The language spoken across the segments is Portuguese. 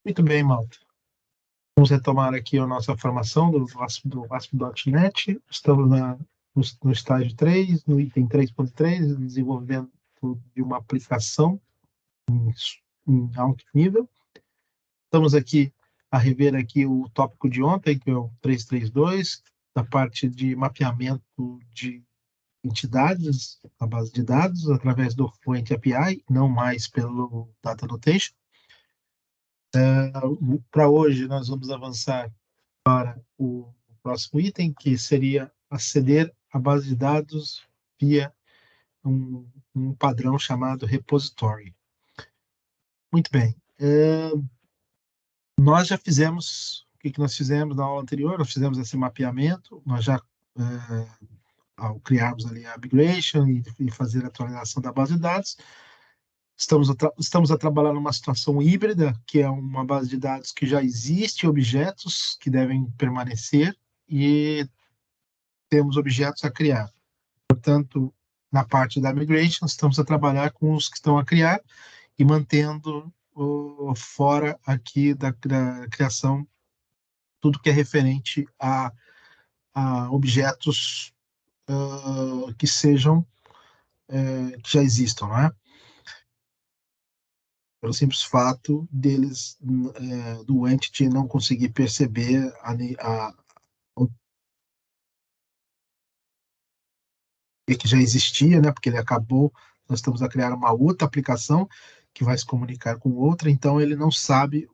Muito bem, malta. Vamos retomar aqui a nossa formação do ASP.NET. Estamos no estágio 3, no item 3.3, desenvolvimento de uma aplicação em alto nível. Estamos aqui a rever aqui o tópico de ontem, que é o 3.3.2, da parte de mapeamento de entidades na base de dados através do Fluent API, não mais pelo Data Annotation. Para hoje, nós vamos avançar para o próximo item, que seria aceder à base de dados via um padrão chamado repository. Muito bem. Nós já fizemos, o que nós fizemos na aula anterior? Nós fizemos esse mapeamento, nós já, ao criarmos ali a migration e fazer a atualização da base de dados, estamos a trabalhar numa situação híbrida, que é uma base de dados que já existe objetos que devem permanecer e temos objetos a criar. Portanto, na parte da migration, estamos a trabalhar com os que estão a criar e mantendo fora aqui da criação tudo que é referente a objetos que sejam, que já existam, não é? Pelo simples fato deles, do entity não conseguir perceber o que já existia, né? Porque ele acabou, nós estamos a criar uma outra aplicação que vai se comunicar com outra, então ele não sabe,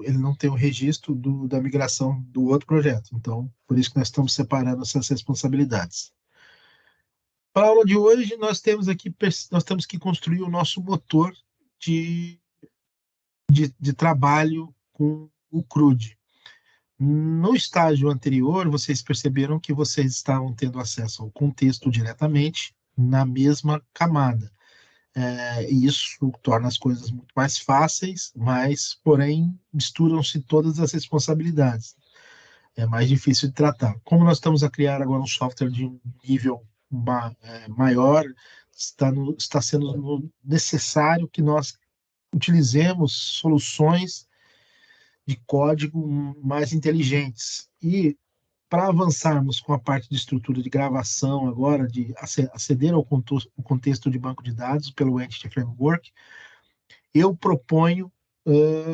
ele não tem o registro da migração do outro projeto. Então, por isso que nós estamos separando essas responsabilidades. Para a aula de hoje, nós temos que construir o nosso motor de trabalho com o CRUD. No estágio anterior, vocês perceberam que vocês estavam tendo acesso ao contexto diretamente na mesma camada. E isso torna as coisas muito mais fáceis, mas, porém, misturam-se todas as responsabilidades. É mais difícil de tratar. Como nós estamos a criar agora um software de um nível maior, está sendo necessário que nós utilizemos soluções de código mais inteligentes. E para avançarmos com a parte de estrutura de gravação agora, de aceder ao contexto de banco de dados pelo Entity Framework, eu proponho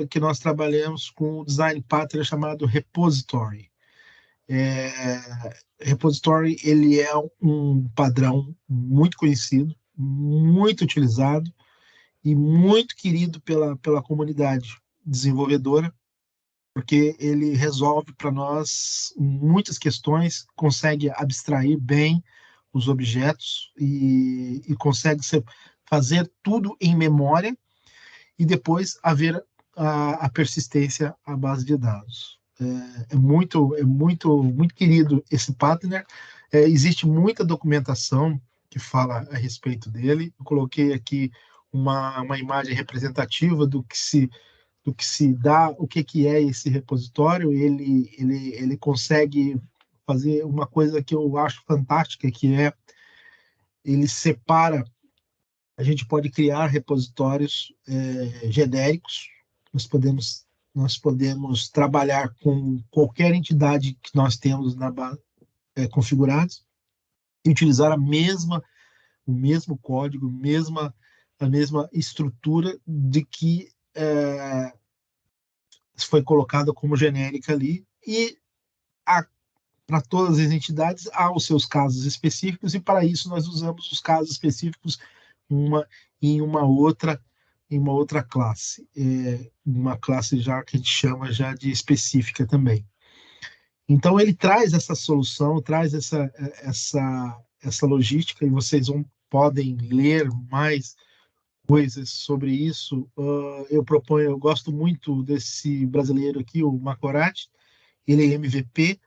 que nós trabalhemos com um design pattern chamado repository. Repository, ele é um padrão muito conhecido, muito utilizado e muito querido pela comunidade desenvolvedora, porque ele resolve para nós muitas questões, consegue abstrair bem os objetos e consegue fazer tudo em memória e depois haver a persistência à base de dados. É muito querido esse partner. Existe muita documentação que fala a respeito dele. Eu coloquei aqui uma imagem representativa do que se dá, o que é esse repositório. Ele consegue fazer uma coisa que eu acho fantástica, que é ele separa. A gente pode criar repositórios genéricos. Nós podemos trabalhar com qualquer entidade que nós temos configurados e utilizar o mesmo código, a mesma estrutura de que foi colocada como genérica ali, e para todas as entidades há os seus casos específicos, e para isso nós usamos os casos específicos em uma outra classe, uma classe já que a gente chama já de específica também. Então ele traz essa solução, traz essa logística, e vocês podem ler mais coisas sobre isso. Eu gosto muito desse brasileiro aqui, o Macorati. Ele é MVP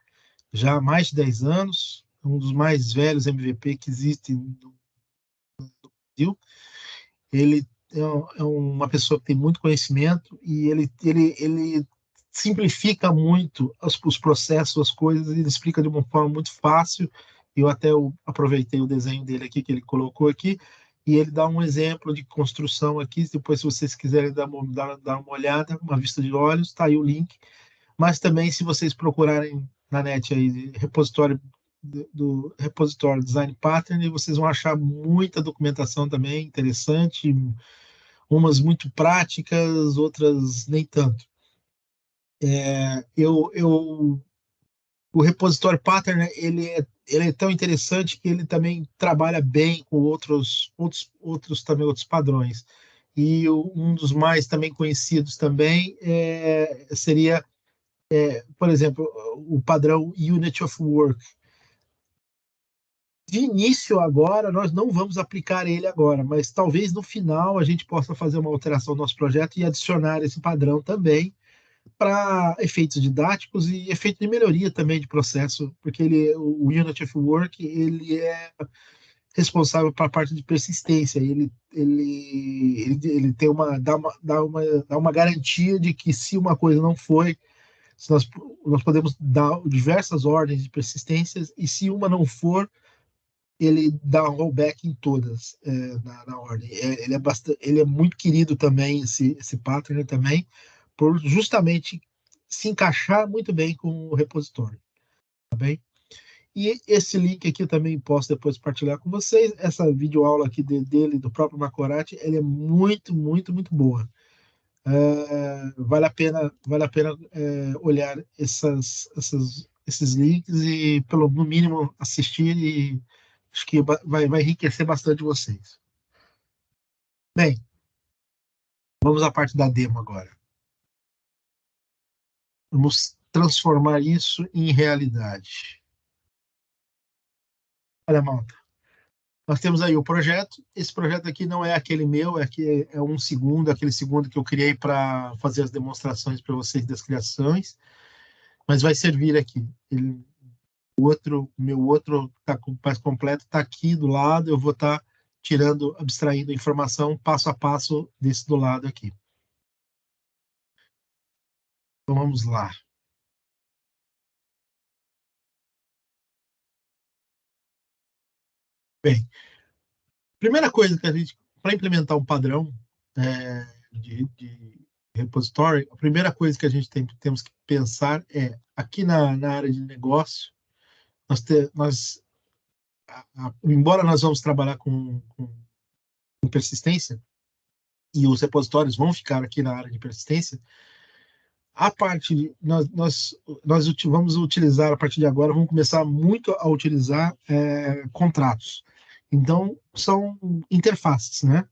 já há mais de 10 anos, um dos mais velhos MVP que existe no Brasil. Ele é uma pessoa que tem muito conhecimento e ele simplifica muito os processos, as coisas, ele explica de uma forma muito fácil. Eu até aproveitei o desenho dele aqui, que ele colocou aqui, e ele dá um exemplo de construção aqui. Depois, se vocês quiserem dar uma olhada, uma vista de olhos, está aí o link. Mas também, se vocês procurarem na net aí, repositório do repositório Design Pattern, vocês vão achar muita documentação também interessante, umas muito práticas, outras nem tanto. Eu o repositório Pattern, ele é tão interessante que ele também trabalha bem com outros padrões. E um dos mais também conhecidos também seria, por exemplo, o padrão Unity of Work. De início agora, nós não vamos aplicar ele agora, mas talvez no final a gente possa fazer uma alteração no nosso projeto e adicionar esse padrão também para efeitos didáticos e efeito de melhoria também de processo, porque o Unity of Work ele é responsável para a parte de persistência. Ele tem dá uma garantia de que se uma coisa não foi, se nós podemos dar diversas ordens de persistências e se uma não for, ele dá um rollback em todas na ordem. Ele é muito querido também, esse pattern também, por justamente se encaixar muito bem com o repositório, tá bem? E esse link aqui eu também posso depois partilhar com vocês. Essa videoaula aqui dele, do próprio Macorati, ele é muito, muito, muito boa. Vale a pena olhar esses links e, no mínimo, assistir e acho que vai enriquecer bastante vocês. Bem, vamos à parte da demo agora. Vamos transformar isso em realidade. Olha, malta, nós temos aí o projeto. Esse projeto aqui não é aquele meu, é um segundo, aquele segundo que eu criei para fazer as demonstrações para vocês das criações, mas vai servir aqui. Meu outro tá mais completo está aqui do lado. Eu vou estar tirando, abstraindo a informação passo a passo desse do lado aqui. Então vamos lá. Bem, primeira coisa que a gente, para implementar um padrão de repositório, a primeira coisa que a gente temos que pensar é, aqui na área de negócio, embora nós vamos trabalhar com persistência, e os repositórios vão ficar aqui na área de persistência, a parte de, vamos utilizar a partir de agora, vamos começar muito a utilizar contratos. Então, são interfaces, né?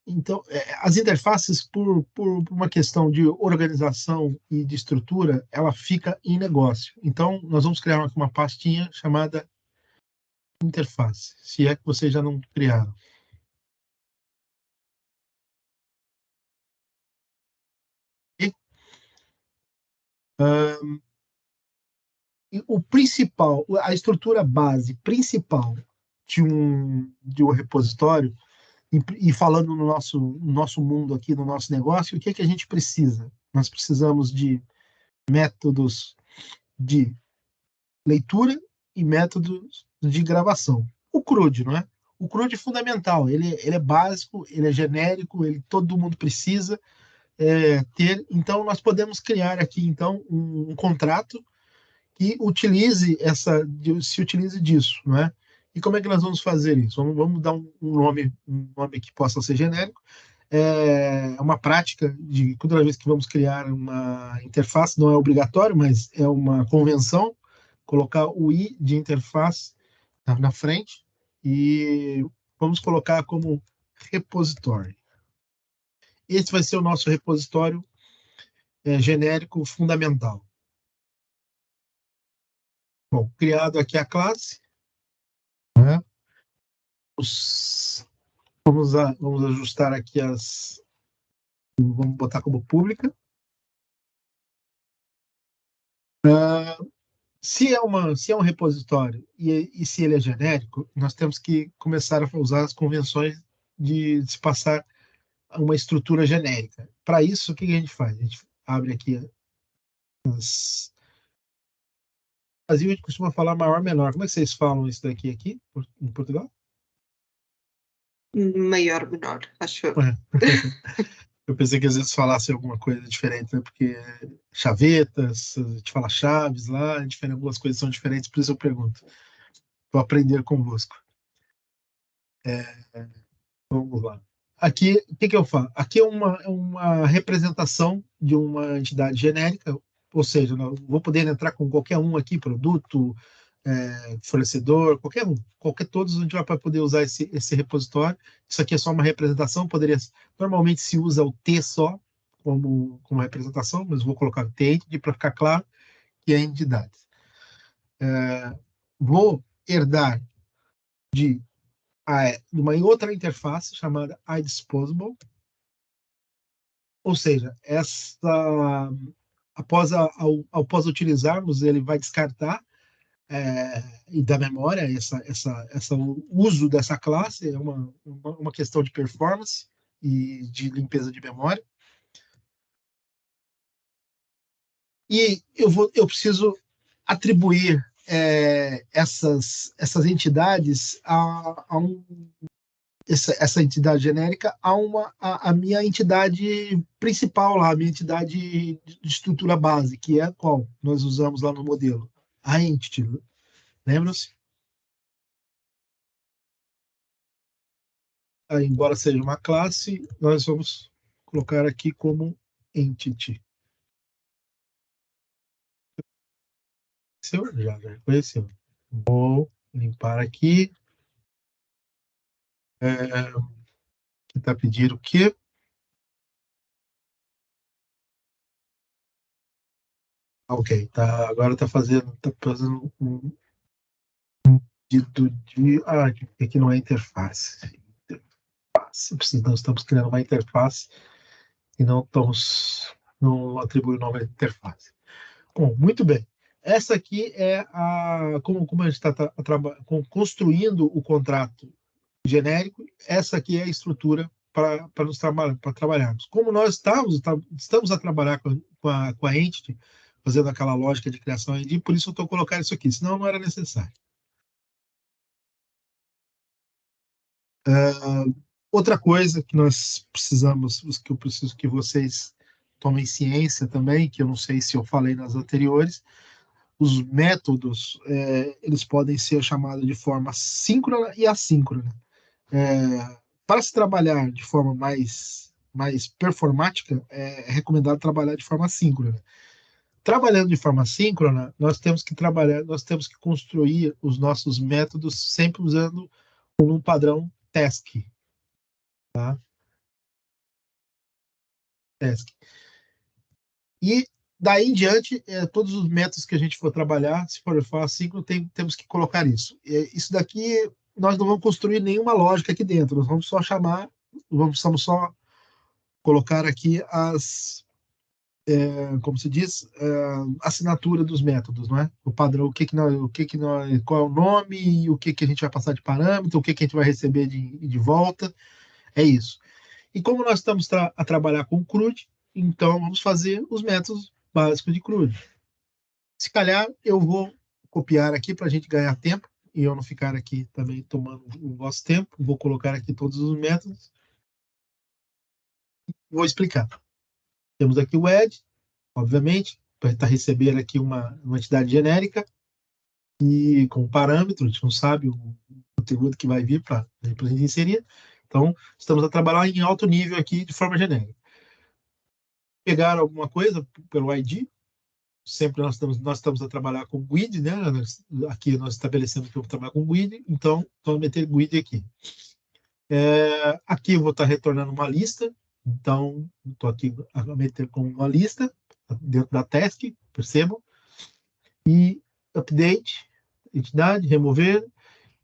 Então, as interfaces, por uma questão de organização e de estrutura, ela fica em negócio. Então, nós vamos criar uma pastinha chamada interface, se é que vocês já não criaram. E, e o principal, a estrutura base principal de um repositório, e falando no nosso mundo aqui, no nosso negócio, o que é que a gente precisa? Nós precisamos de métodos de leitura e métodos de gravação. O CRUD, não é? O CRUD é fundamental, ele é básico, ele é genérico, todo mundo precisa ter. Então, nós podemos criar aqui, então, um contrato que se utilize disso, não é? E como é que nós vamos fazer isso? Vamos dar um nome que possa ser genérico. É uma prática de toda vez que vamos criar uma interface, não é obrigatório, mas é uma convenção, colocar o i de interface na frente e vamos colocar como repositório. Esse vai ser o nosso repositório genérico fundamental. Bom, criado aqui a classe, né? Vamos ajustar aqui vamos botar como pública. Se é um repositório e se ele é genérico, nós temos que começar a usar as convenções de se passar uma estrutura genérica. Para isso, o que a gente faz? A gente abre aqui as. No Brasil, a gente costuma falar maior, menor. Como é que vocês falam isso daqui aqui, em Portugal? Maior, menor, acho eu. Eu pensei que às vezes falasse alguma coisa diferente, né? Porque chavetas, a gente fala chaves lá, algumas coisas são diferentes, por isso eu pergunto. Vou aprender convosco. Vamos lá. Aqui, o que que eu falo? Aqui é uma representação de uma entidade genérica, ou seja, eu vou poder entrar com qualquer um aqui, produto, fornecedor, qualquer um. Todos a gente vai poder usar esse repositório. Isso aqui é só uma representação, normalmente se usa o T só como representação, mas vou colocar o T para ficar claro que é entidade. Vou herdar de uma outra interface chamada iDisposable, ou seja, após utilizarmos, ele vai descartar e da memória o uso dessa classe é uma questão de performance e de limpeza de memória. E eu preciso atribuir essas entidades essa entidade genérica a minha entidade principal lá, a minha entidade de estrutura base, que é a qual nós usamos lá no modelo, a entity. Lembram-se? Embora seja uma classe, nós vamos colocar aqui como entity. Já reconheceu. Vou limpar aqui. Que está pedindo o quê? Ok, tá, agora está fazendo um pedido de. Aqui não é interface. Nós estamos criando uma interface e não atribuindo nova interface. Bom, muito bem. Essa aqui é como a gente está construindo o contrato genérico, essa aqui é a estrutura para trabalharmos. Como nós estamos a trabalhar com a entity, fazendo aquela lógica de criação ID, por isso eu estou colocando isso aqui, senão não era necessário. Outra coisa que nós precisamos, que eu preciso que vocês tomem ciência também, que eu não sei se eu falei nas anteriores, os métodos, eles podem ser chamados de forma síncrona e assíncrona. Para se trabalhar de forma mais performática, é recomendado trabalhar de forma síncrona. Trabalhando de forma síncrona, nós temos que construir os nossos métodos sempre usando um padrão task, tá? Task. E daí em diante, todos os métodos que a gente for trabalhar, se for falar síncrono, temos que colocar isso. Isso daqui, nós não vamos construir nenhuma lógica aqui dentro, nós vamos só vamos só colocar aqui como se diz, assinatura dos métodos, não é? O padrão, qual é o nome, e o que a gente vai passar de parâmetro, o que a gente vai receber de volta, é isso. E como nós estamos a trabalhar com CRUD, então vamos fazer os métodos básicos de CRUD. Se calhar eu vou copiar aqui para a gente ganhar tempo e eu não ficar aqui também tomando o vosso tempo. Vou colocar aqui todos os métodos. Vou explicar. Temos aqui o add, obviamente, para estar recebendo aqui uma entidade genérica e com parâmetro, a gente não sabe o conteúdo que vai vir para a gente inserir. Então, estamos a trabalhar em alto nível aqui de forma genérica. Pegar alguma coisa pelo ID, sempre nós estamos a trabalhar com GUID, né? Aqui nós estabelecemos que eu vou trabalhar com GUID, então vamos meter GUID aqui. Aqui eu vou estar retornando uma lista, então estou aqui a meter com uma lista dentro da task, percebam, e update, entidade, remover,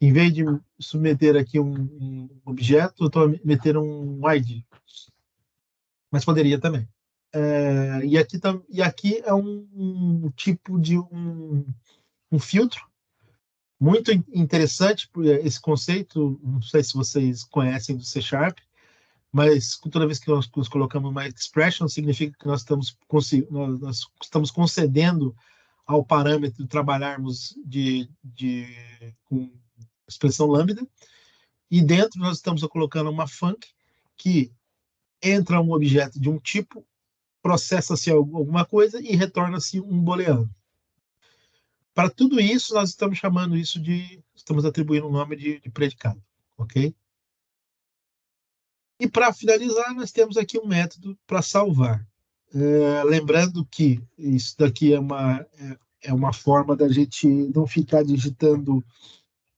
em vez de submeter aqui um objeto, eu estou a meter um ID, mas poderia também. E aqui é um tipo de um filtro muito interessante, esse conceito, não sei se vocês conhecem do C Sharp, mas toda vez que nós colocamos uma expression, significa que nós estamos concedendo ao parâmetro trabalharmos com expressão lambda, E dentro nós estamos colocando uma func que entra um objeto de um tipo, processa-se alguma coisa e retorna-se um booleano. Para tudo isso, nós estamos chamando isso estamos atribuindo o nome de predicado, ok? E para finalizar, nós temos aqui um método para salvar. Lembrando que isso daqui é uma forma da gente não ficar digitando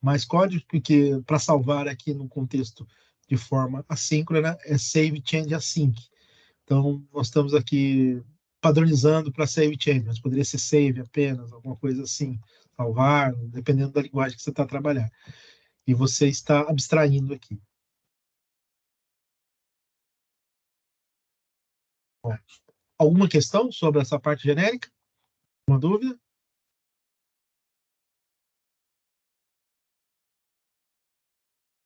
mais código, porque para salvar aqui no contexto de forma assíncrona é save change async. Então, nós estamos aqui padronizando para save change, mas poderia ser save apenas, alguma coisa assim, salvar, dependendo da linguagem que você está trabalhando. E você está abstraindo aqui. Bom, alguma questão sobre essa parte genérica? Uma dúvida?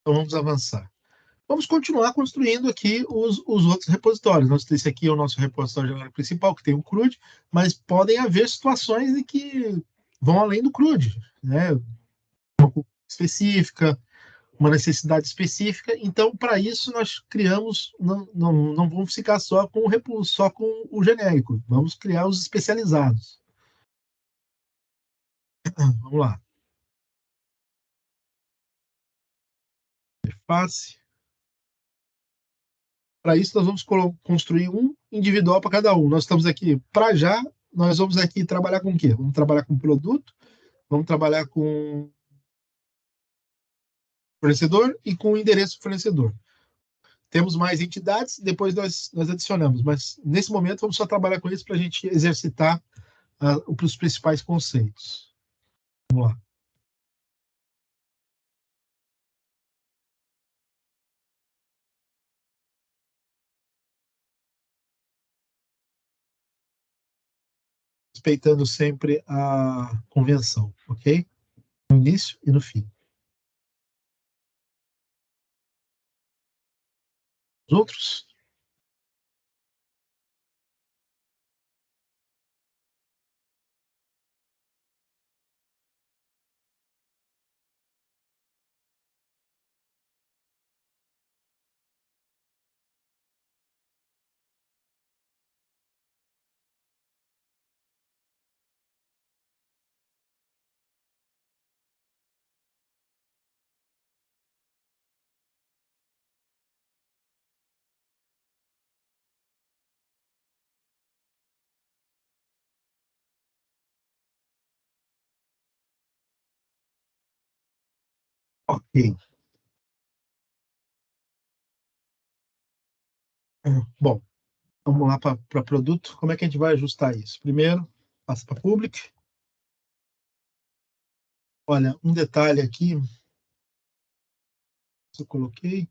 Então vamos avançar. Vamos continuar construindo aqui os outros repositórios. Esse aqui é o nosso repositório genérico principal, que tem o CRUD, mas podem haver situações em que vão além do CRUD, né? Uma específica, uma necessidade específica. Então, para isso, nós criamos, não vamos ficar só com o genérico, vamos criar os especializados. Vamos lá. Interface. Para isso, nós vamos construir um individual para cada um. Nós estamos aqui, para já, nós vamos aqui trabalhar com o quê? Vamos trabalhar com produto, vamos trabalhar com fornecedor e com o endereço do fornecedor. Temos mais entidades, depois nós adicionamos, mas nesse momento vamos só trabalhar com isso para a gente exercitar os principais conceitos. Vamos lá. Respeitando sempre a convenção, ok? No início e no fim. Os outros? Ok. Bom, vamos lá para produto. Como é que a gente vai ajustar isso? Primeiro, passa para public. Olha, um detalhe aqui, eu coloquei.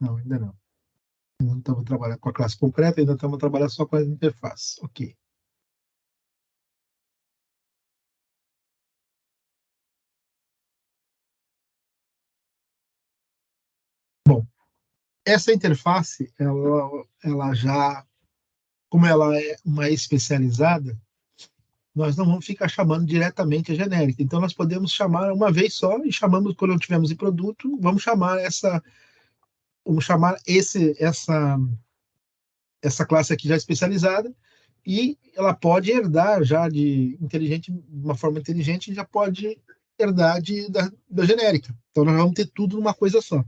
Não, ainda não. Ainda não estamos trabalhando com a classe concreta, ainda estamos trabalhando só com a interface. Ok. Bom, essa interface, ela já, como ela é uma especializada, nós não vamos ficar chamando diretamente a genérica. Então, nós podemos chamar uma vez só e chamamos quando tivermos em produto, vamos chamar essa classe aqui já especializada e ela pode herdar já de uma forma inteligente, já pode herdar da genérica. Então, nós vamos ter tudo numa coisa só.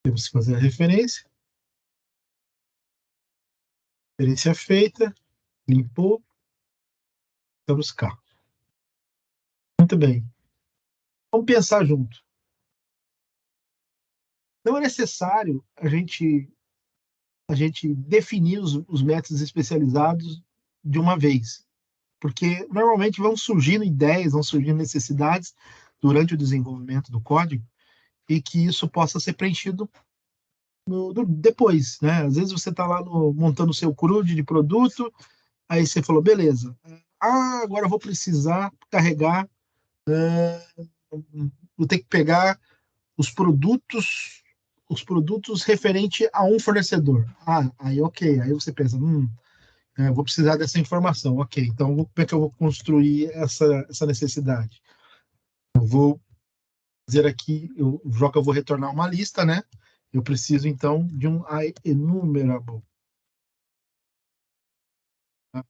Temos que fazer a referência feita, limpou, estamos cá. Muito bem. Vamos pensar junto. Não é necessário a gente definir os métodos especializados de uma vez, porque normalmente vão surgindo ideias, vão surgindo necessidades durante o desenvolvimento do código e que isso possa ser preenchido depois, né? Às vezes você está lá montando o seu CRUD de produto, aí você falou, beleza, agora eu vou precisar carregar vou ter que pegar os produtos referente a um fornecedor. Aí ok. Aí você pensa, vou precisar dessa informação. Ok, então como é que eu vou construir essa necessidade? Eu vou dizer aqui, já que eu vou retornar uma lista, né? Eu preciso então de um enumerable, tá?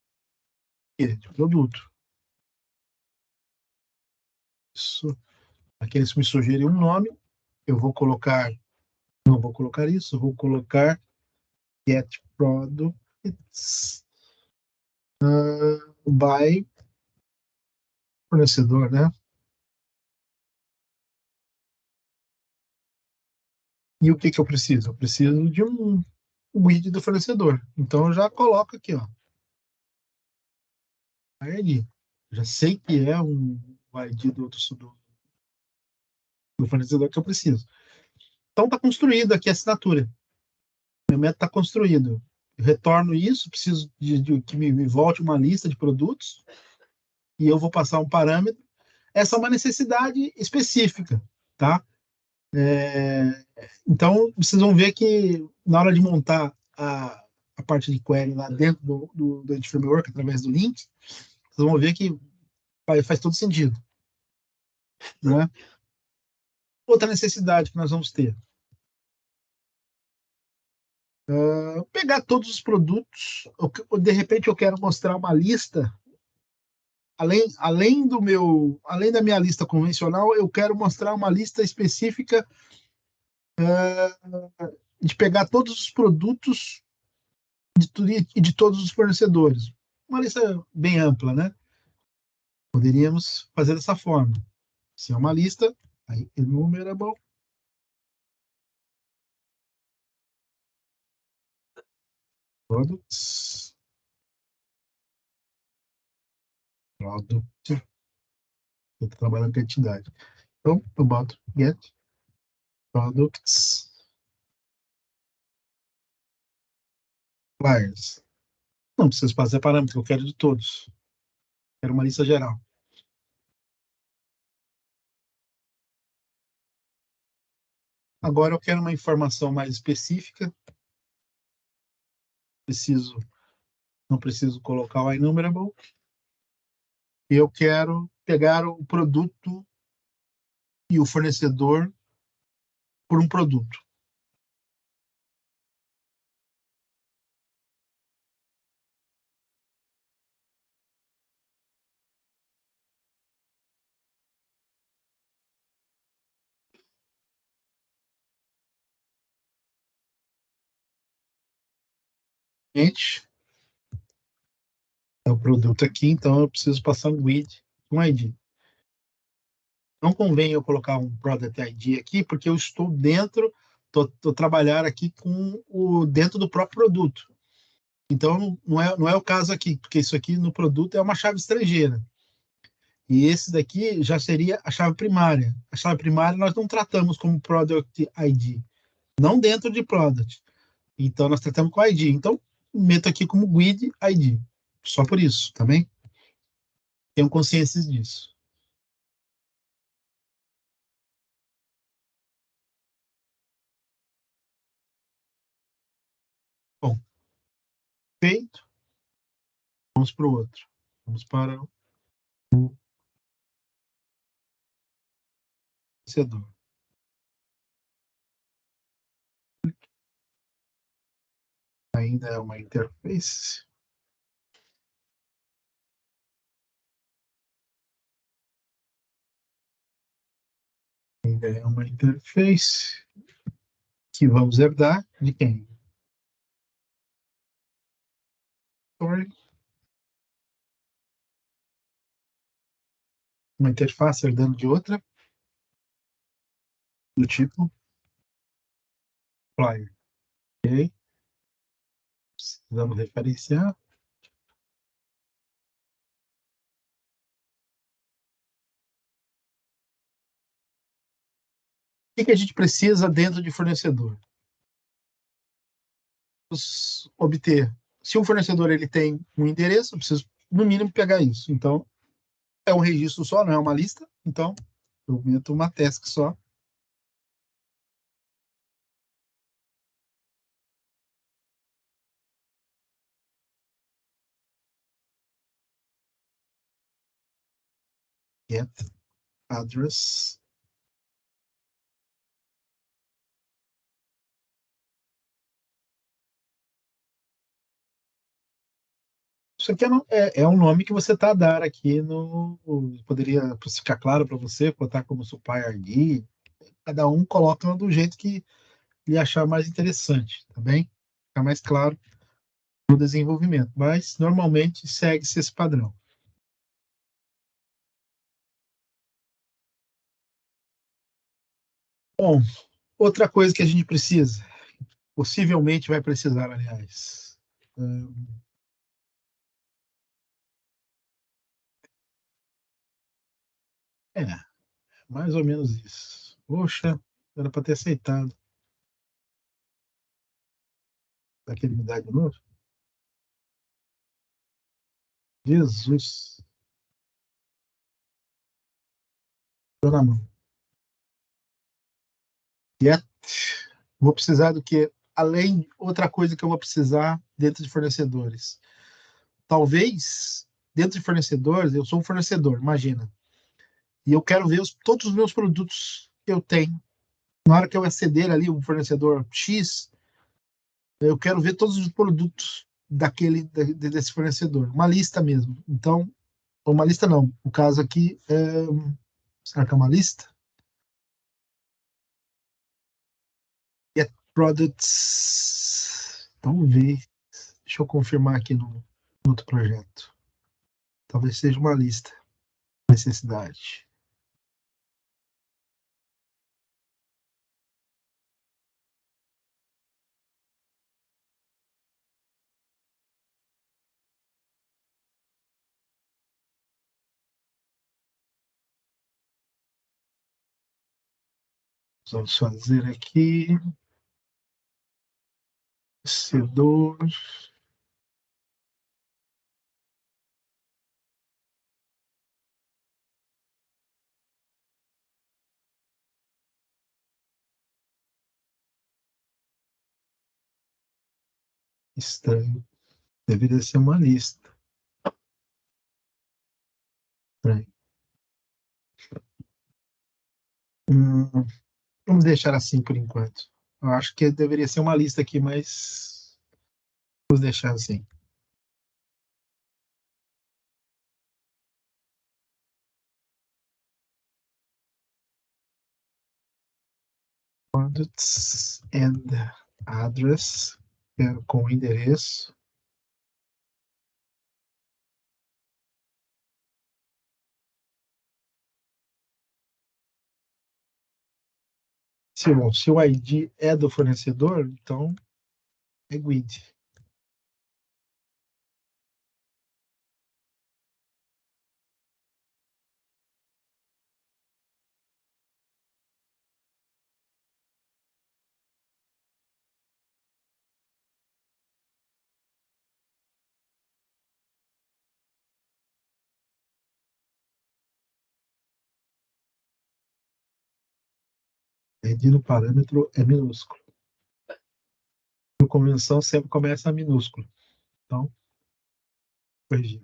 De produto. Isso. Aqui eles me sugerem um nome, eu vou colocar, não vou colocar isso, eu vou colocar get products by fornecedor, né? E o que que eu preciso? Eu preciso de um ID do fornecedor. Então eu já coloco aqui, ó, ID. Já sei que é um ID do fornecedor que eu preciso. Então está construído aqui a assinatura. Meu método está construído. Eu retorno isso, preciso de que me volte uma lista de produtos e eu vou passar um parâmetro. Essa é uma necessidade específica, tá? Então, vocês vão ver que na hora de montar a parte de query lá dentro do Edge Framework, através do link, vocês vão ver que faz todo sentido, né? Outra necessidade que nós vamos ter, pegar todos os produtos, de repente eu quero mostrar uma lista, além da minha lista convencional, eu quero mostrar uma lista específica de pegar todos os produtos de todos os fornecedores. Uma lista bem ampla, né? Poderíamos fazer dessa forma. Se é uma lista, aí enumerable products, product, eu estou trabalhando com a entidade. Então, eu boto get products suppliers. Não preciso fazer parâmetro, eu quero de todos. Quero uma lista geral. Agora eu quero uma informação mais específica. Não preciso colocar o enumerable. Eu quero pegar o produto e o fornecedor por um produto. Gente, é o produto aqui, então eu preciso passar um with, um ID. Não convém eu colocar um Product ID aqui, porque eu estou trabalhar aqui com dentro do próprio produto. Então, não é o caso aqui, porque isso aqui no produto é uma chave estrangeira. E esse daqui já seria a chave primária. A chave primária nós não tratamos como Product ID, não dentro de Product. Então, nós tratamos com ID. Então, meto aqui como GUID ID. Só por isso, tá bem? Tenham consciência disso. Bom, feito. Vamos para o outro. Vamos para o vencedor. Ainda é uma interface. Ainda é uma interface que vamos herdar de quem? Story. Uma interface herdando de outra, do tipo Flyer. Ok? Precisamos referenciar. O que a gente precisa dentro de fornecedor? Vamos obter. Se um fornecedor ele tem um endereço, eu preciso, no mínimo, pegar isso. Então, é um registro só, não é uma lista. Então, Eu meto uma task só. Get address. Isso aqui é um nome que você está a dar aqui no. Poderia ficar claro para você, botar como supply ID. Cada um coloca do jeito que lhe achar mais interessante, tá bem? Fica mais claro no desenvolvimento. Mas normalmente segue-se esse padrão. Bom, outra coisa que a gente precisa, possivelmente vai precisar, aliás. É, mais ou menos isso. Poxa, era para ter aceitado. Daquele me dá de novo? Jesus. Tô na mão. Get. Vou precisar do que? Além, outra coisa que eu vou precisar dentro de fornecedores. Talvez, dentro de fornecedores, eu sou um fornecedor, imagina. E eu quero ver todos os meus produtos que eu tenho. Na hora que eu aceder ali, o fornecedor X, eu quero ver todos os produtos desse fornecedor. Uma lista mesmo. Então, uma lista não. O caso aqui, será que é uma lista? Get products. Talvez. Deixa eu confirmar aqui no outro projeto. Talvez seja uma lista. Necessidade. Vamos fazer aqui. Fornecedor. Estranho. Deveria ser uma lista. Estranho. Hum, vamos deixar assim por enquanto. Eu acho que deveria ser uma lista aqui, mas vamos deixar assim. Products and address. Quero com endereço. Se o ID é do fornecedor, então é GUID. ID no parâmetro é minúsculo. A convenção sempre começa a minúsculo. Então, corrigir.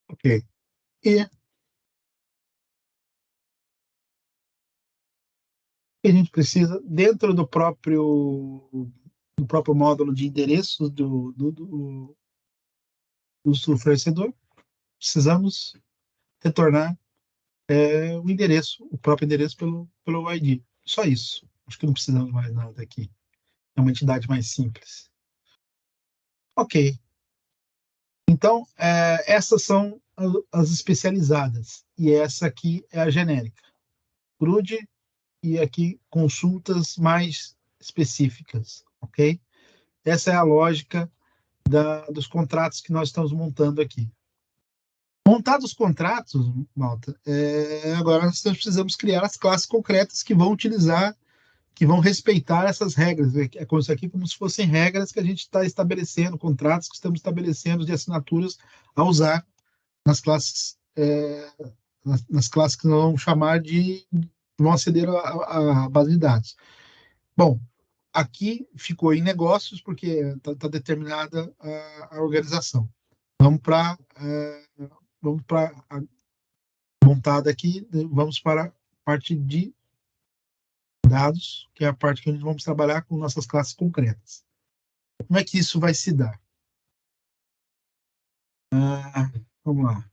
Ok. E a gente precisa, dentro do próprio módulo de endereços do fornecedor, precisamos retornar o endereço, o próprio endereço pelo ID. só isso. Acho que não precisamos mais nada aqui. É uma entidade mais simples. Ok. Então, essas são as especializadas. E essa aqui é a genérica. CRUD e aqui consultas mais específicas, ok? Essa é a lógica dos contratos que nós estamos montando aqui. Montados os contratos, Malta, agora nós precisamos criar as classes concretas que vão utilizar, que vão respeitar essas regras. É como isso aqui, como se fossem regras que a gente está estabelecendo, contratos que estamos estabelecendo de assinaturas a usar nas classes, nas classes que nós vamos chamar de vão aceder à base de dados. Bom, aqui ficou em negócios porque está determinada a organização. Vamos para a montada aqui, vamos para a parte de dados, que é a parte que a gente vamos trabalhar com nossas classes concretas. Como é que isso vai se dar? Vamos lá.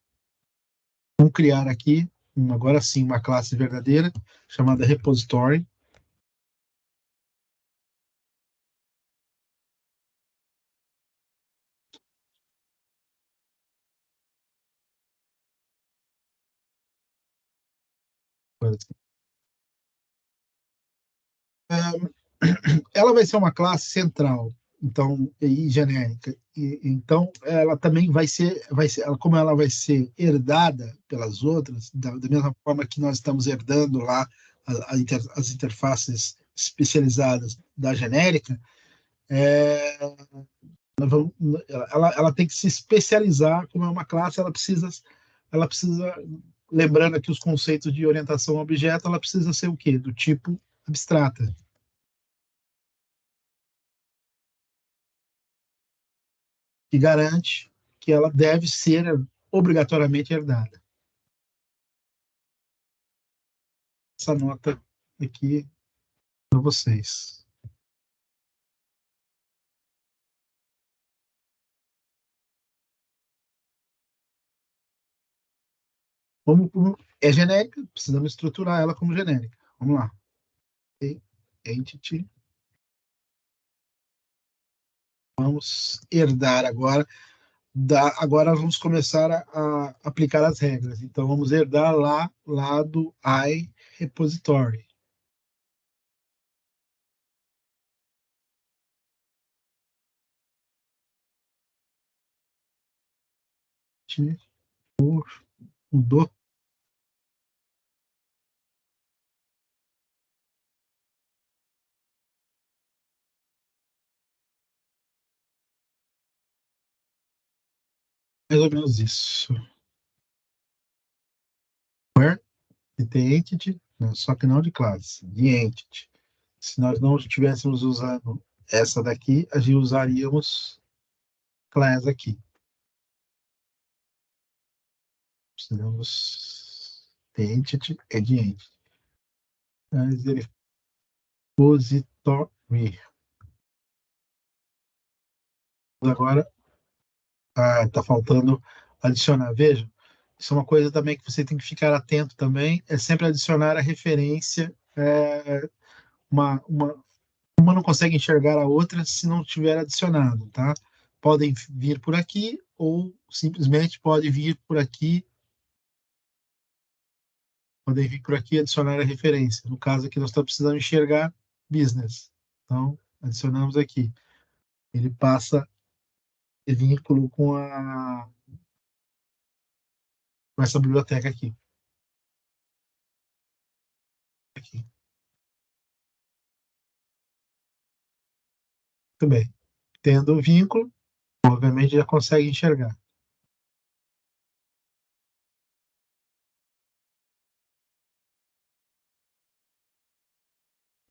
Vamos criar aqui, agora sim, uma classe verdadeira, chamada repository. Ela vai ser uma classe central, então, e genérica. Então, ela também como ela vai ser herdada pelas outras, da mesma forma que nós estamos herdando lá as interfaces especializadas da genérica, é, ela tem que se especializar, como é uma classe, ela precisa, lembrando aqui os conceitos de orientação a objeto, ela precisa ser o quê? Do tipo abstrata, que garante que ela deve ser obrigatoriamente herdada. Essa nota aqui para vocês. É genérica, precisamos estruturar ela como genérica. Vamos lá. Entity. Vamos herdar agora. Agora vamos começar a aplicar as regras. Então vamos herdar lá do iRepository. Mudou. Mais ou menos isso. Where de entity, né? Só que não de classe, de entity. Se nós não estivéssemos usando essa daqui, a gente usaríamos class aqui. Precisamos de entity e de entity. Mas ele repository. Agora, está faltando adicionar. Veja, isso é uma coisa também que você tem que ficar atento também, é sempre adicionar a referência. Uma não consegue enxergar a outra se não tiver adicionado, tá? Podem vir por aqui ou simplesmente pode vir por aqui, podem vir por aqui e adicionar a referência. No caso aqui nós estamos precisando enxergar business. Então, adicionamos aqui. Ele passa vínculo com essa biblioteca aqui. Muito bem. Tendo o vínculo, obviamente já consegue enxergar.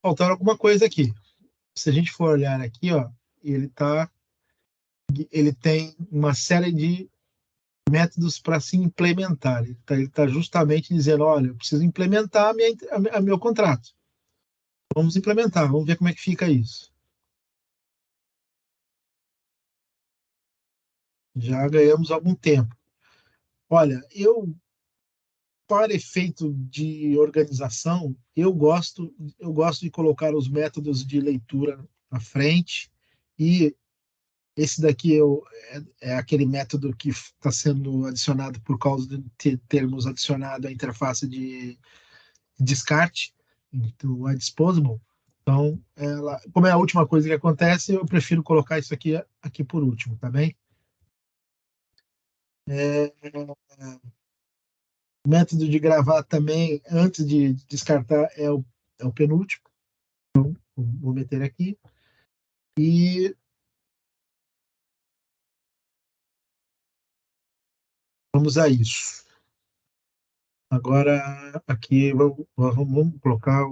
Faltar alguma coisa aqui. Se a gente for olhar aqui, ó, ele tem uma série de métodos para se implementar. Ele tá justamente dizendo, olha, eu preciso implementar meu contrato. Vamos implementar, vamos ver como é que fica isso. Já ganhamos algum tempo. Olha, para efeito de organização, eu gosto de colocar os métodos de leitura à frente, e esse daqui é aquele método que está sendo adicionado por causa de termos adicionado a interface de descarte, do iDisposable. Então, como é a última coisa que acontece, eu prefiro colocar isso aqui por último, tá bem? O método de gravar também, antes de descartar, é o penúltimo. Vou meter aqui. E vamos a isso. Agora, aqui, vamos colocar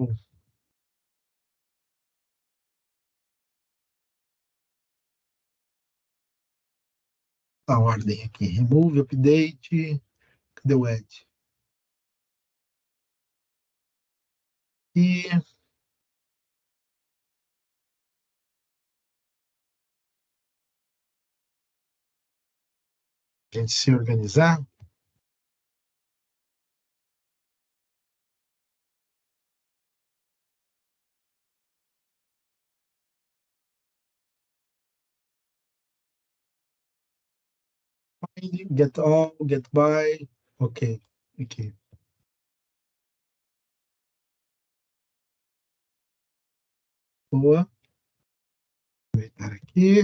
a ordem aqui. Remove, update, cadê o add? E a gente se organizar. Get all, get by. Ok, aqui. Boa. Vou aproveitar aqui.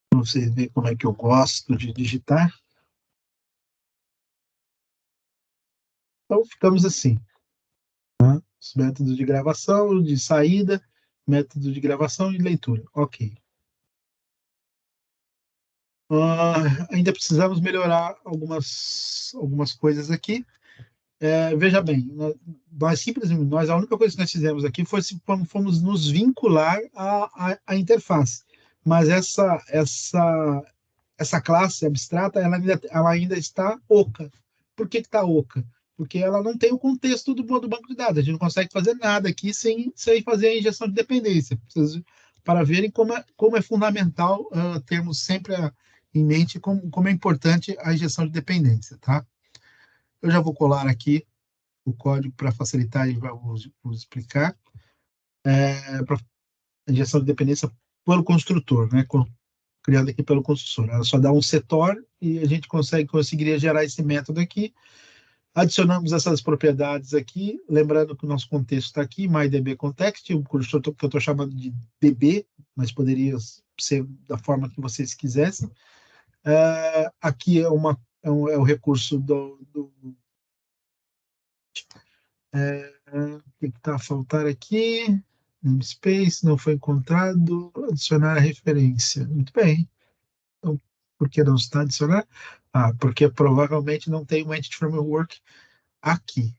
Para vocês verem como é que eu gosto de digitar. Então, ficamos assim. Tá? Os métodos de gravação, de saída, método de gravação e leitura. Ok. Ainda precisamos melhorar algumas coisas aqui. Veja bem, nós simplesmente, a única coisa que nós fizemos aqui foi fomos nos vincular à interface. Mas essa classe abstrata, ela ainda está oca. Por que está oca? Porque ela não tem o contexto do banco de dados. A gente não consegue fazer nada aqui sem fazer a injeção de dependência. Para verem como é fundamental termos sempre em mente como é importante a injeção de dependência, tá? Eu já vou colar aqui o código para facilitar e vou explicar. Para injeção de dependência pelo construtor, né? Criado aqui pelo construtor. Ela só dá um setor e a gente conseguiria gerar esse método aqui. Adicionamos essas propriedades aqui, lembrando que o nosso contexto está aqui, MyDBContext, o construtor que eu estou chamando de DB, mas poderia ser da forma que vocês quisessem. Aqui é o recurso o que está a faltar aqui? Namespace, não foi encontrado. Adicionar a referência. Muito bem. Então, por que não está adicionar? Porque provavelmente não tem um Entity Framework aqui.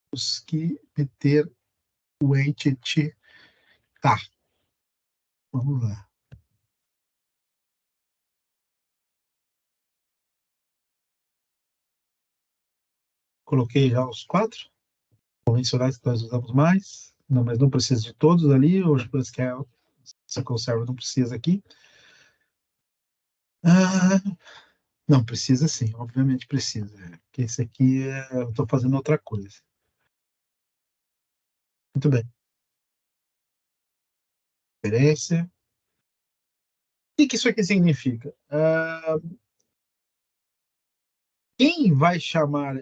Temos que meter o Entity. Tá. Vamos lá. Coloquei já os 4 convencionais que nós usamos mais. Não, mas não precisa de todos ali. Hoje, coisas que você conserva, não precisa aqui. Não, precisa sim, obviamente precisa. Porque esse aqui eu estou fazendo outra coisa. Muito bem. Referência. O que isso aqui significa? Quem vai chamar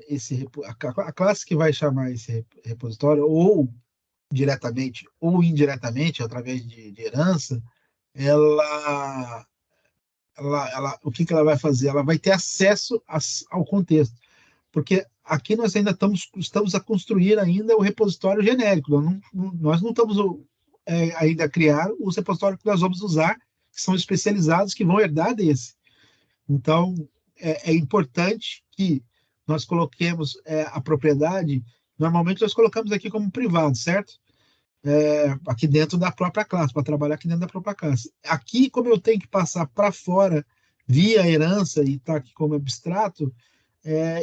a classe que vai chamar esse repositório, ou diretamente ou indiretamente, através de herança, o que ela vai fazer? Ela vai ter acesso ao contexto. Porque aqui nós ainda estamos a construir ainda o repositório genérico. Nós não estamos ainda a criar os repositórios que nós vamos usar, que são especializados, que vão herdar desse. Então, é importante que nós coloquemos a propriedade. Normalmente nós colocamos aqui como privado, certo? Aqui dentro da própria classe, para trabalhar aqui dentro da própria classe. Aqui, como eu tenho que passar para fora via herança e está aqui como abstrato,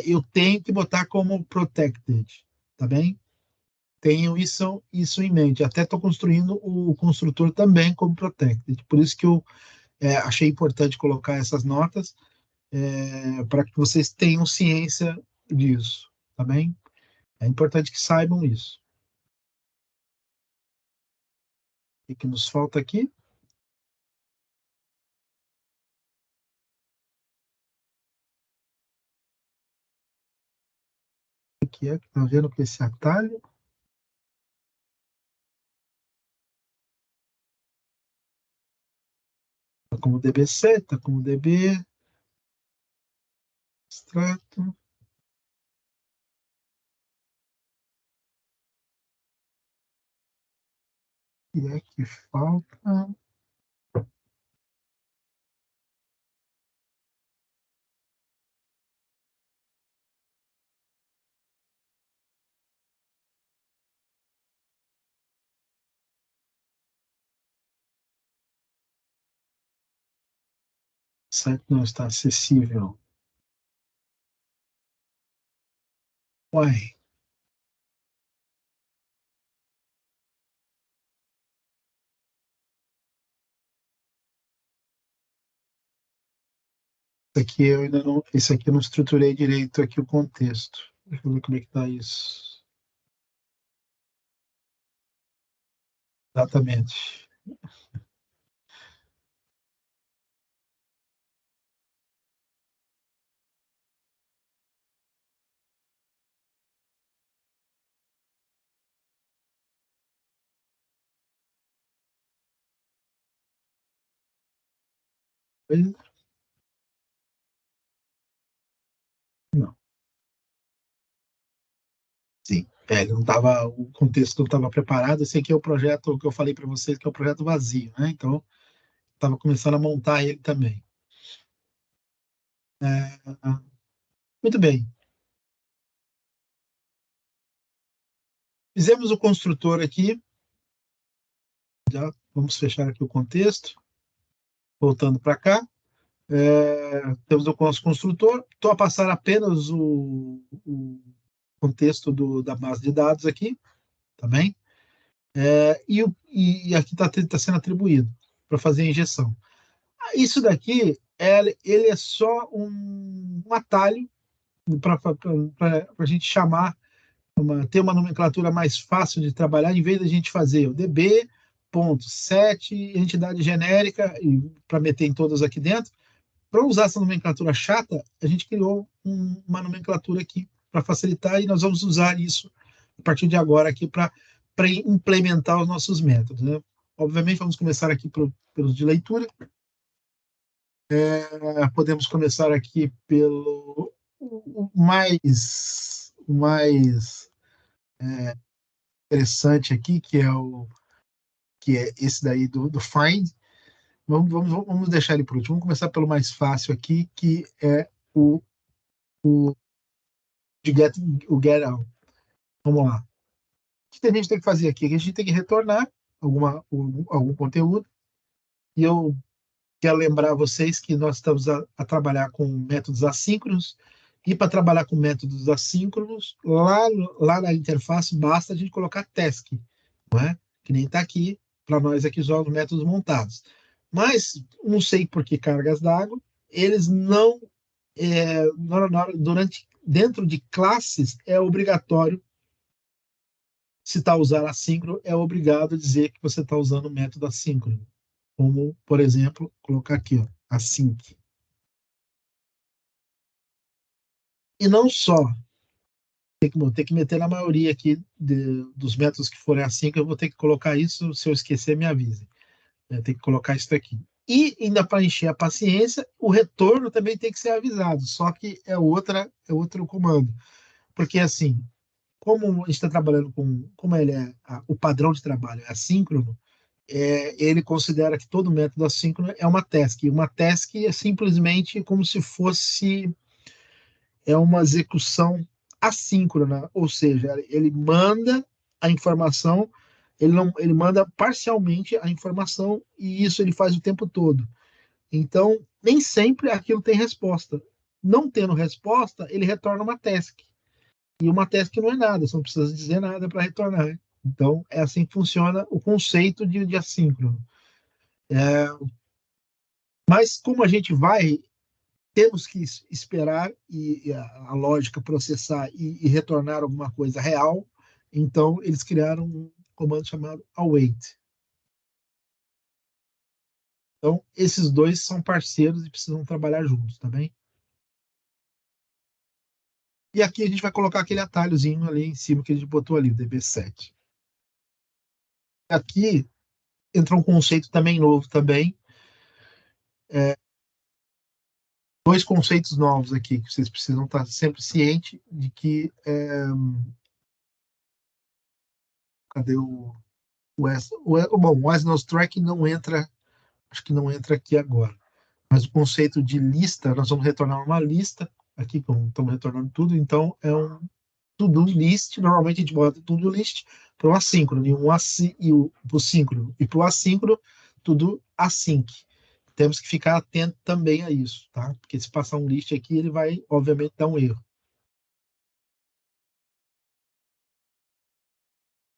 eu tenho que botar como protected, tá bem? tenham isso em mente. Até estou construindo o construtor também como Protected. Por isso que eu achei importante colocar essas notas, para que vocês tenham ciência disso, tá bem? É importante que saibam isso. O que nos falta aqui? O que é que está vendo com esse atalho? Está como DB7, está como DB, extrato. E é que falta. O site não está acessível. Uai. Esse aqui eu não estruturei direito aqui o contexto. Deixa eu ver como é que está isso. Exatamente. Não, sim. Ele não tava, o contexto não estava preparado. Esse aqui é o projeto que eu falei para vocês, que é o projeto vazio, né? Então, estava começando a montar ele também. É, muito bem. Fizemos o construtor aqui. Já vamos fechar aqui o contexto. Voltando para cá. Temos o nosso construtor. Estou a passar apenas o contexto da base de dados aqui, tá bem? E aqui está sendo atribuído para fazer a injeção. Isso daqui, ele é só um atalho para a gente chamar, ter uma nomenclatura mais fácil de trabalhar, em vez da gente fazer o DB.set, entidade genérica, para meter em todas aqui dentro. Para usar essa nomenclatura chata, a gente criou uma nomenclatura aqui para facilitar, e nós vamos usar isso a partir de agora aqui para implementar os nossos métodos, né? Obviamente, vamos começar aqui pelos de leitura. Podemos começar aqui pelo o mais interessante aqui, que é esse daí do Find. Vamos deixar ele por último. Vamos começar pelo mais fácil aqui, que é o de o Get Out. Vamos lá. O que a gente tem que fazer aqui? A gente tem que retornar algum conteúdo. E eu quero lembrar vocês que nós estamos a trabalhar com métodos assíncronos. E para trabalhar com métodos assíncronos, lá na interface, basta a gente colocar task, não é? Que nem está aqui, para nós aqui só os métodos montados. Mas, não sei por que cargas d'água, eles não, dentro de classes, é obrigatório, se está usando assíncrono, é obrigado a dizer que você está usando o método assíncrono. Como, por exemplo, colocar aqui, ó, async. E não só, ter que meter na maioria aqui dos métodos que forem assim, que eu vou ter que colocar isso. Se eu esquecer, me avise. Tem que colocar isso aqui. E ainda para encher a paciência, o retorno também tem que ser avisado, só que é outro comando. Porque assim, como a gente está trabalhando como o padrão de trabalho é assíncrono, ele considera que todo método assíncrono é uma task. E uma task é simplesmente como se fosse uma execução assíncrona, ou seja, ele manda a informação, ele manda parcialmente a informação, e isso ele faz o tempo todo. Então, nem sempre aquilo tem resposta. Não tendo resposta, ele retorna uma task. E uma task não é nada, você não precisa dizer nada para retornar. Então, é assim que funciona o conceito de assíncrono. Mas como a gente vai, temos que esperar e a lógica processar e retornar alguma coisa real, então eles criaram um comando chamado await. Então, esses dois são parceiros e precisam trabalhar juntos, tá bem? E aqui a gente vai colocar aquele atalhozinho ali em cima que a gente botou ali, o DB7. Aqui entra um conceito também novo também, dois conceitos novos aqui que vocês precisam estar sempre cientes de que cadê bom, o as nose tracking não entra, acho que não entra aqui agora. Mas o conceito de lista, nós vamos retornar uma lista aqui, como estamos retornando tudo, então é um to-do list. Normalmente a gente bota to-do list para o assíncrono e para o síncrono e para o assíncrono tudo async. Temos que ficar atento também a isso, tá? Porque se passar um list aqui, ele vai, obviamente, dar um erro.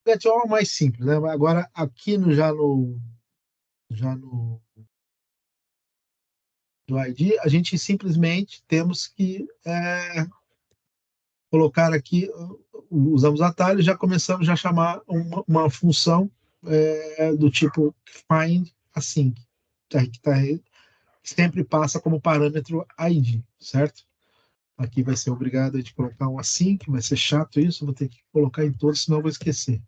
O get all é o mais simples, né? Agora, aqui já no ID, a gente simplesmente temos que colocar aqui, usamos atalho, já começamos a chamar uma função do tipo find async, que sempre passa como parâmetro ID, certo? Aqui vai ser obrigado a gente colocar um async, vai ser chato isso, vou ter que colocar em todos, senão eu vou esquecer.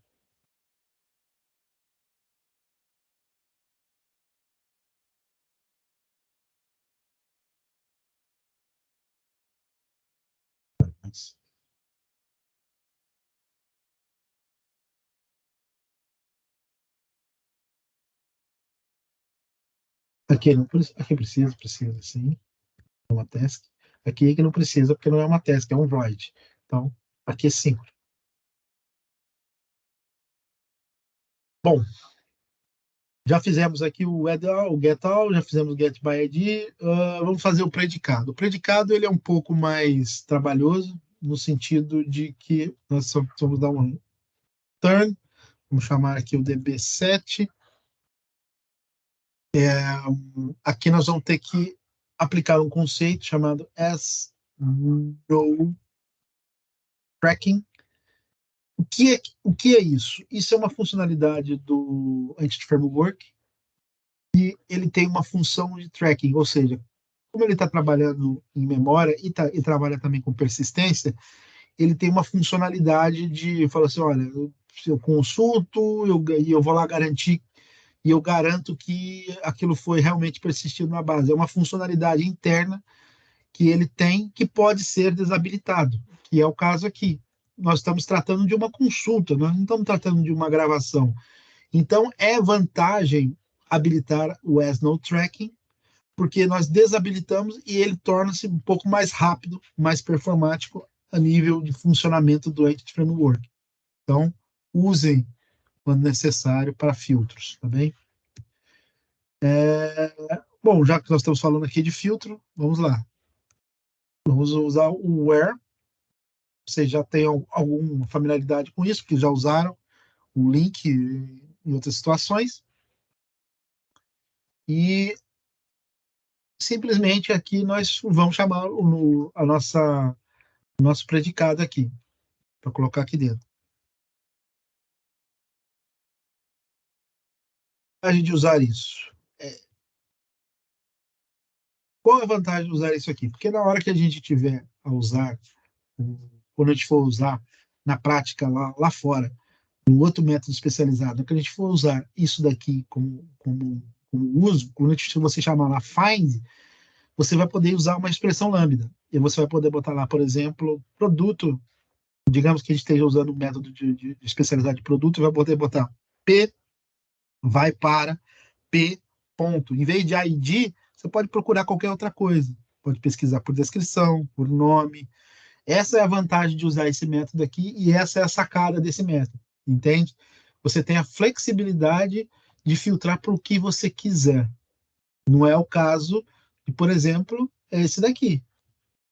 Aqui, não, aqui precisa sim, é uma task. Aqui é que não precisa, porque não é uma task, é um void. Então, aqui é 5. Bom, já fizemos aqui o add all, o get all, já fizemos o get by ID. Vamos fazer o predicado. O predicado ele é um pouco mais trabalhoso, no sentido de que nós vamos dar um turn, vamos chamar aqui o DB7. Aqui nós vamos ter que aplicar um conceito chamado as no tracking. O que é isso? Isso é uma funcionalidade do Entity Framework e ele tem uma função de tracking, ou seja, como ele está trabalhando em memória e trabalha também com persistência, ele tem uma funcionalidade de falar assim, olha, eu consulto e eu vou lá garantir e eu garanto que aquilo foi realmente persistido na base. É uma funcionalidade interna que ele tem que pode ser desabilitado, que é o caso aqui. Nós estamos tratando de uma consulta, nós não estamos tratando de uma gravação. Então, é vantagem habilitar o as no tracking, porque nós desabilitamos e ele torna-se um pouco mais rápido, mais performático a nível de funcionamento do Entity Framework. Então, usem quando necessário para filtros, tá bem? Bom, já que nós estamos falando aqui de filtro, vamos lá. Vamos usar o where. Vocês já têm alguma familiaridade com isso, porque já usaram o link em outras situações. E simplesmente aqui nós vamos chamar o nosso predicado aqui, para colocar aqui dentro. A gente usar isso. Qual a vantagem de usar isso aqui? Porque na hora que a gente tiver a usar, quando a gente for usar na prática lá fora, no outro método especializado, que a gente for usar isso daqui como uso, quando você chamar lá find, você vai poder usar uma expressão lambda. E você vai poder botar lá, por exemplo, produto. Digamos que a gente esteja usando o método de especialidade de produto, vai poder botar P vai para P ponto. Em vez de ID, você pode procurar qualquer outra coisa. Pode pesquisar por descrição, por nome. Essa é a vantagem de usar esse método aqui e essa é a sacada desse método, entende? Você tem a flexibilidade de filtrar para o que você quiser. Não é o caso de, por exemplo, esse daqui,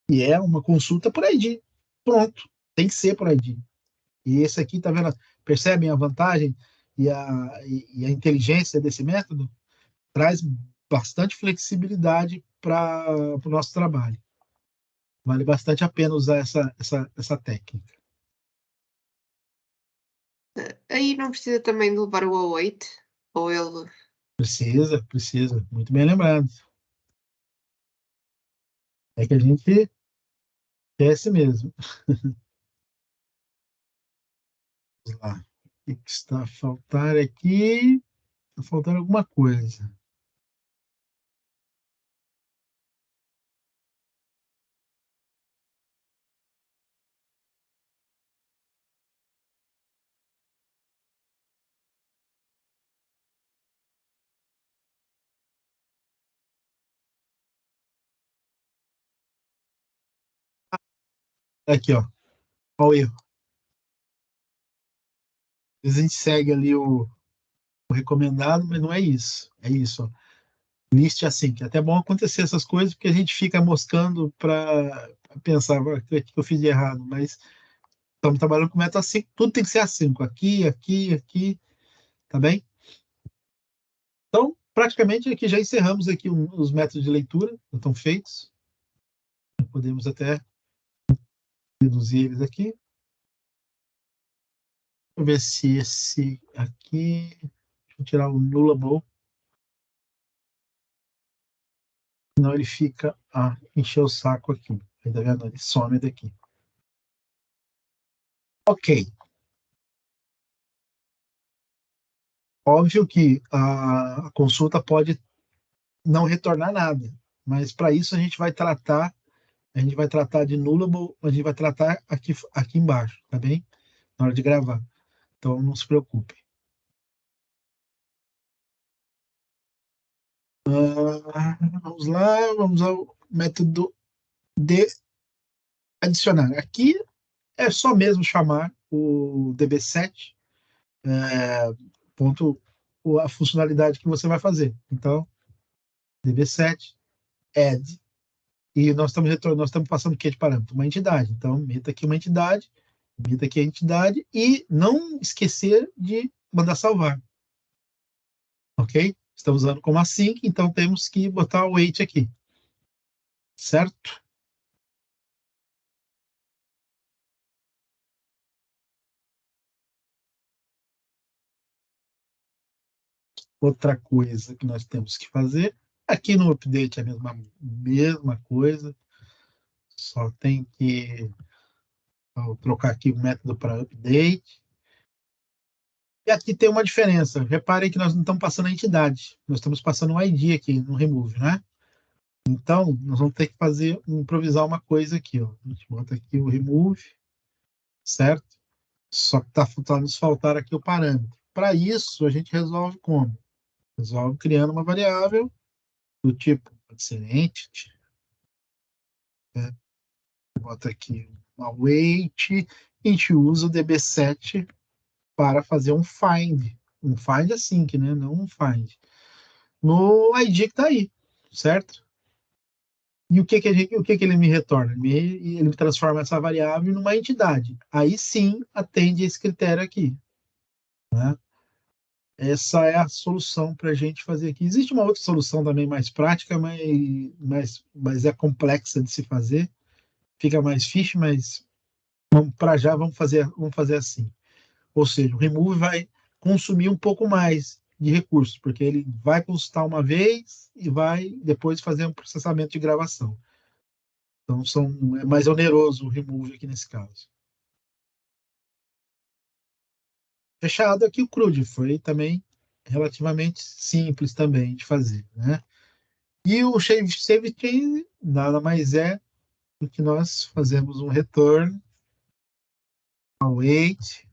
que é uma consulta por ID. Pronto. Tem que ser por ID. E esse aqui, tá vendo? Percebem a vantagem e a inteligência desse método? Traz bastante flexibilidade para o nosso trabalho. Vale bastante a pena usar essa técnica. Aí não precisa também de levar o await? Ou ele. Precisa. Muito bem lembrado. É que a gente esquece mesmo. Vamos lá. O que está a faltar aqui? Está faltando alguma coisa. Aqui, ó. Olha o erro. Às vezes a gente segue ali o recomendado, mas não é isso. É isso, ó. List assim, que é até bom acontecer essas coisas, porque a gente fica moscando para pensar o que eu fiz de errado, mas estamos trabalhando com método assim, tudo tem que ser assim, aqui, tá bem? Então, praticamente aqui já encerramos aqui os métodos de leitura, já estão feitos. Podemos até reduzir eles aqui. Deixa eu ver se esse aqui, deixa eu tirar o nullable, senão ele fica encher o saco aqui. Aí, tá vendo? Ele some daqui. Ok. Óbvio que a consulta pode não retornar nada, mas para isso a gente vai tratar de nullable, a gente vai tratar aqui embaixo, tá bem? Na hora de gravar. Então não se preocupe. Vamos lá, vamos ao método de adicionar. Aqui é só mesmo chamar o DB7, ponto, a funcionalidade que você vai fazer. Então, DB7, add. E nós estamos passando o que de parâmetro? Uma entidade. Então, meta aqui uma entidade, meta aqui a entidade e não esquecer de mandar salvar. Ok? Estamos usando como async, então temos que botar o wait aqui. Certo? Outra coisa que nós temos que fazer, aqui no update é a mesma coisa, só tem que trocar aqui o método para update. E aqui tem uma diferença. Reparem que nós não estamos passando a entidade, nós estamos passando o ID aqui no remove, né? Então, nós vamos ter que improvisar uma coisa aqui, ó. A gente bota aqui o remove, certo? Só que tá nos faltar aqui o parâmetro. Para isso, a gente resolve como? Resolve criando uma variável do tipo, pode ser entity, né? Bota aqui uma await, a gente usa o db7 para fazer um find. Um find async, né? Não um find. No ID que está aí, certo? E o que ele me retorna? Ele me transforma essa variável numa entidade. Aí sim atende esse critério aqui. Né? Essa é a solução para a gente fazer aqui. Existe uma outra solução também mais prática, mas é complexa de se fazer. Fica mais fixe, mas para já vamos fazer assim. Ou seja, o remove vai consumir um pouco mais de recursos, porque ele vai consultar uma vez e vai depois fazer um processamento de gravação. Então é mais oneroso o remove aqui nesse caso. Fechado aqui o CRUD, foi também relativamente simples também de fazer, né? E o save change nada mais é do que nós fazemos um return await.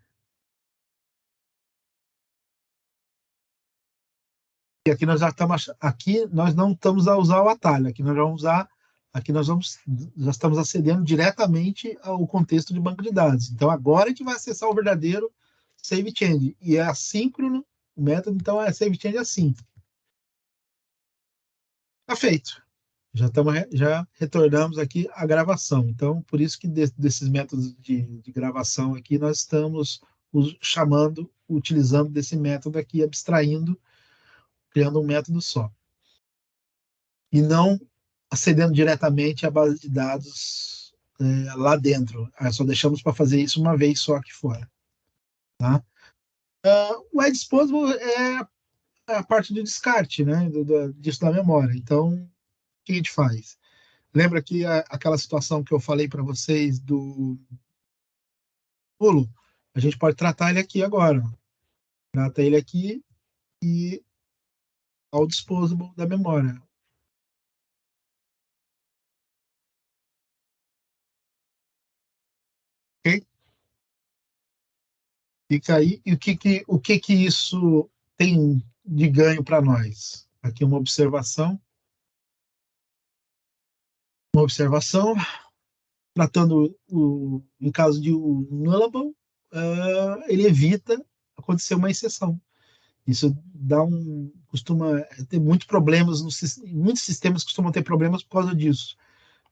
E aqui nós já estamos, aqui nós não estamos a usar o atalho, aqui nós já estamos acedendo diretamente ao contexto de banco de dados. Então agora a gente vai acessar o verdadeiro save change e é assíncrono, o método então é save change assim. Tá feito. Já retornamos aqui à gravação. Então, por isso que desses métodos de gravação aqui, nós estamos utilizando desse método aqui, abstraindo, criando um método só. E não acedendo diretamente à base de dados lá dentro. Só deixamos para fazer isso uma vez só aqui fora. Tá? O Edge Disposable é a parte do descarte, né, disso da memória. Então, o que a gente faz? Lembra que aquela situação que eu falei para vocês do pulo? A gente pode tratar ele aqui agora. Trata ele aqui e ao disposable da memória. Ok? Fica aí. E o que que isso tem de ganho para nós? Aqui uma observação, tratando no caso de um nullable, ele evita acontecer uma exceção. Isso costuma ter muitos problemas, muitos sistemas costumam ter problemas por causa disso,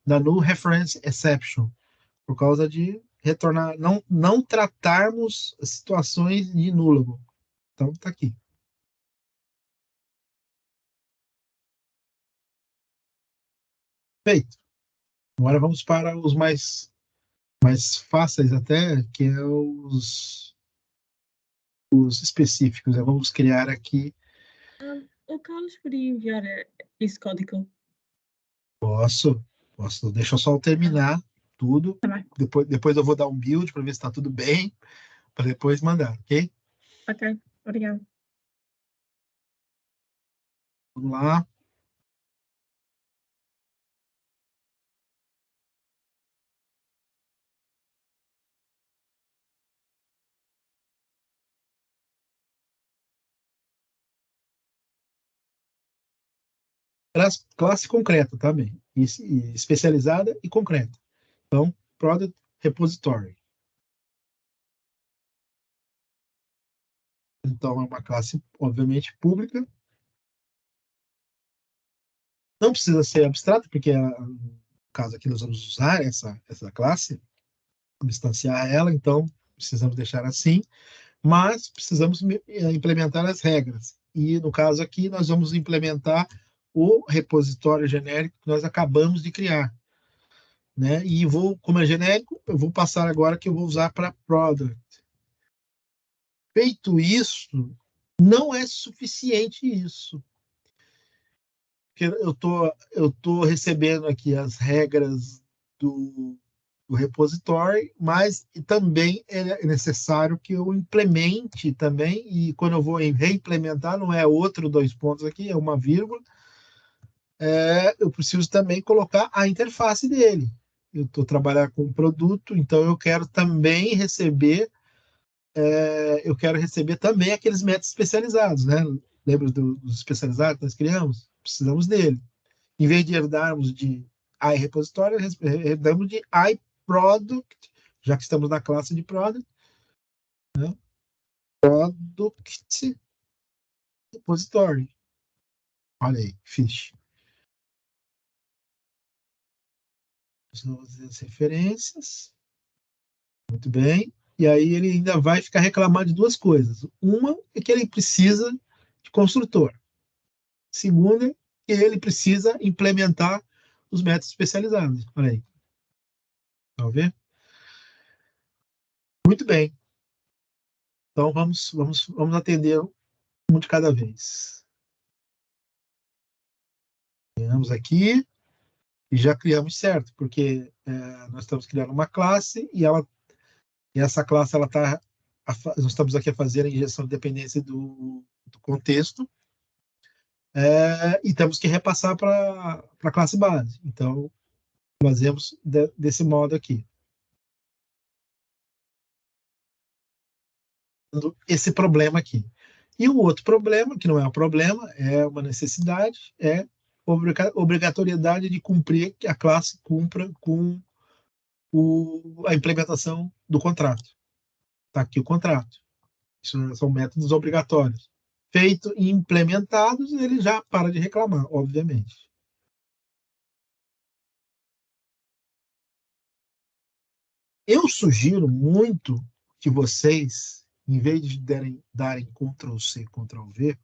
da null reference exception, por causa de retornar, não tratarmos situações de nullable. Então, tá aqui. Feito. Agora vamos para os mais fáceis até, que é os específicos. Vamos criar aqui. O Carlos podia enviar esse código? Posso. Deixa eu só terminar tudo. Tá bem. Depois eu vou dar um build para ver se está tudo bem, para depois mandar, ok? Ok, obrigado. Vamos lá. Classe concreta também, e especializada e concreta. Então, Product Repository. Então, é uma classe, obviamente, pública. Não precisa ser abstrata, porque, no caso aqui, nós vamos usar essa classe, instanciar ela, então precisamos deixar assim, mas precisamos implementar as regras. E, no caso aqui, nós vamos implementar o repositório genérico que nós acabamos de criar. Né? E como é genérico, eu vou passar agora que eu vou usar para product. Feito isso, não é suficiente isso. Porque eu tô recebendo aqui as regras do repository, mas também é necessário que eu implemente também, e quando eu vou reimplementar, não é outro dois pontos aqui, é uma vírgula, eu preciso também colocar a interface dele. Eu estou trabalhando com um produto, então eu quero também receber também aqueles métodos especializados, né? Lembra dos especializados que nós criamos? Precisamos dele. Em vez de herdarmos de iRepository, herdamos de iProduct, já que estamos na classe de Product, né? Product Repository. Olha aí, fish. Vamos fazer as referências. Muito bem. E aí ele ainda vai ficar reclamando de duas coisas. Uma é que ele precisa de construtor. Segunda, que ele precisa implementar os métodos especializados. Olha aí. Tá vendo? Muito bem. Então vamos atender um de cada vez. Criamos aqui e já criamos certo, porque nós estamos criando uma classe e essa classe nós estamos aqui a fazer a injeção de dependência do contexto. E temos que repassar para a classe base. Então, fazemos desse modo aqui. Esse problema aqui. E o outro problema, que não é um problema, é uma necessidade, é obrigatoriedade de cumprir, que a classe cumpra com a implementação do contrato. Está aqui o contrato. Isso são métodos obrigatórios. Feito e implementados, ele já para de reclamar, obviamente. Eu sugiro muito que vocês, em vez de darem Ctrl+C, Ctrl+V,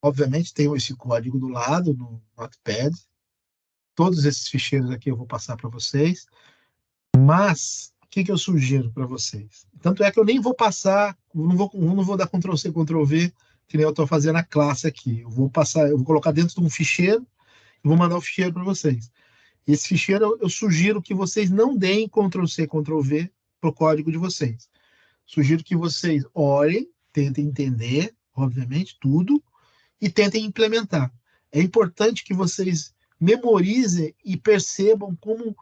obviamente tem esse código do lado no Notepad. Todos esses ficheiros aqui eu vou passar para vocês. Mas o que eu sugiro para vocês? Tanto é que eu nem vou passar, não vou dar Ctrl+C, Ctrl+V, que nem eu estou fazendo a classe aqui. Eu vou colocar dentro de um ficheiro e vou mandar o ficheiro para vocês. Esse ficheiro eu sugiro que vocês não deem Ctrl+C, Ctrl+V para o código de vocês. Sugiro que vocês olhem, tentem entender, obviamente, tudo, e tentem implementar. É importante que vocês memorizem e percebam como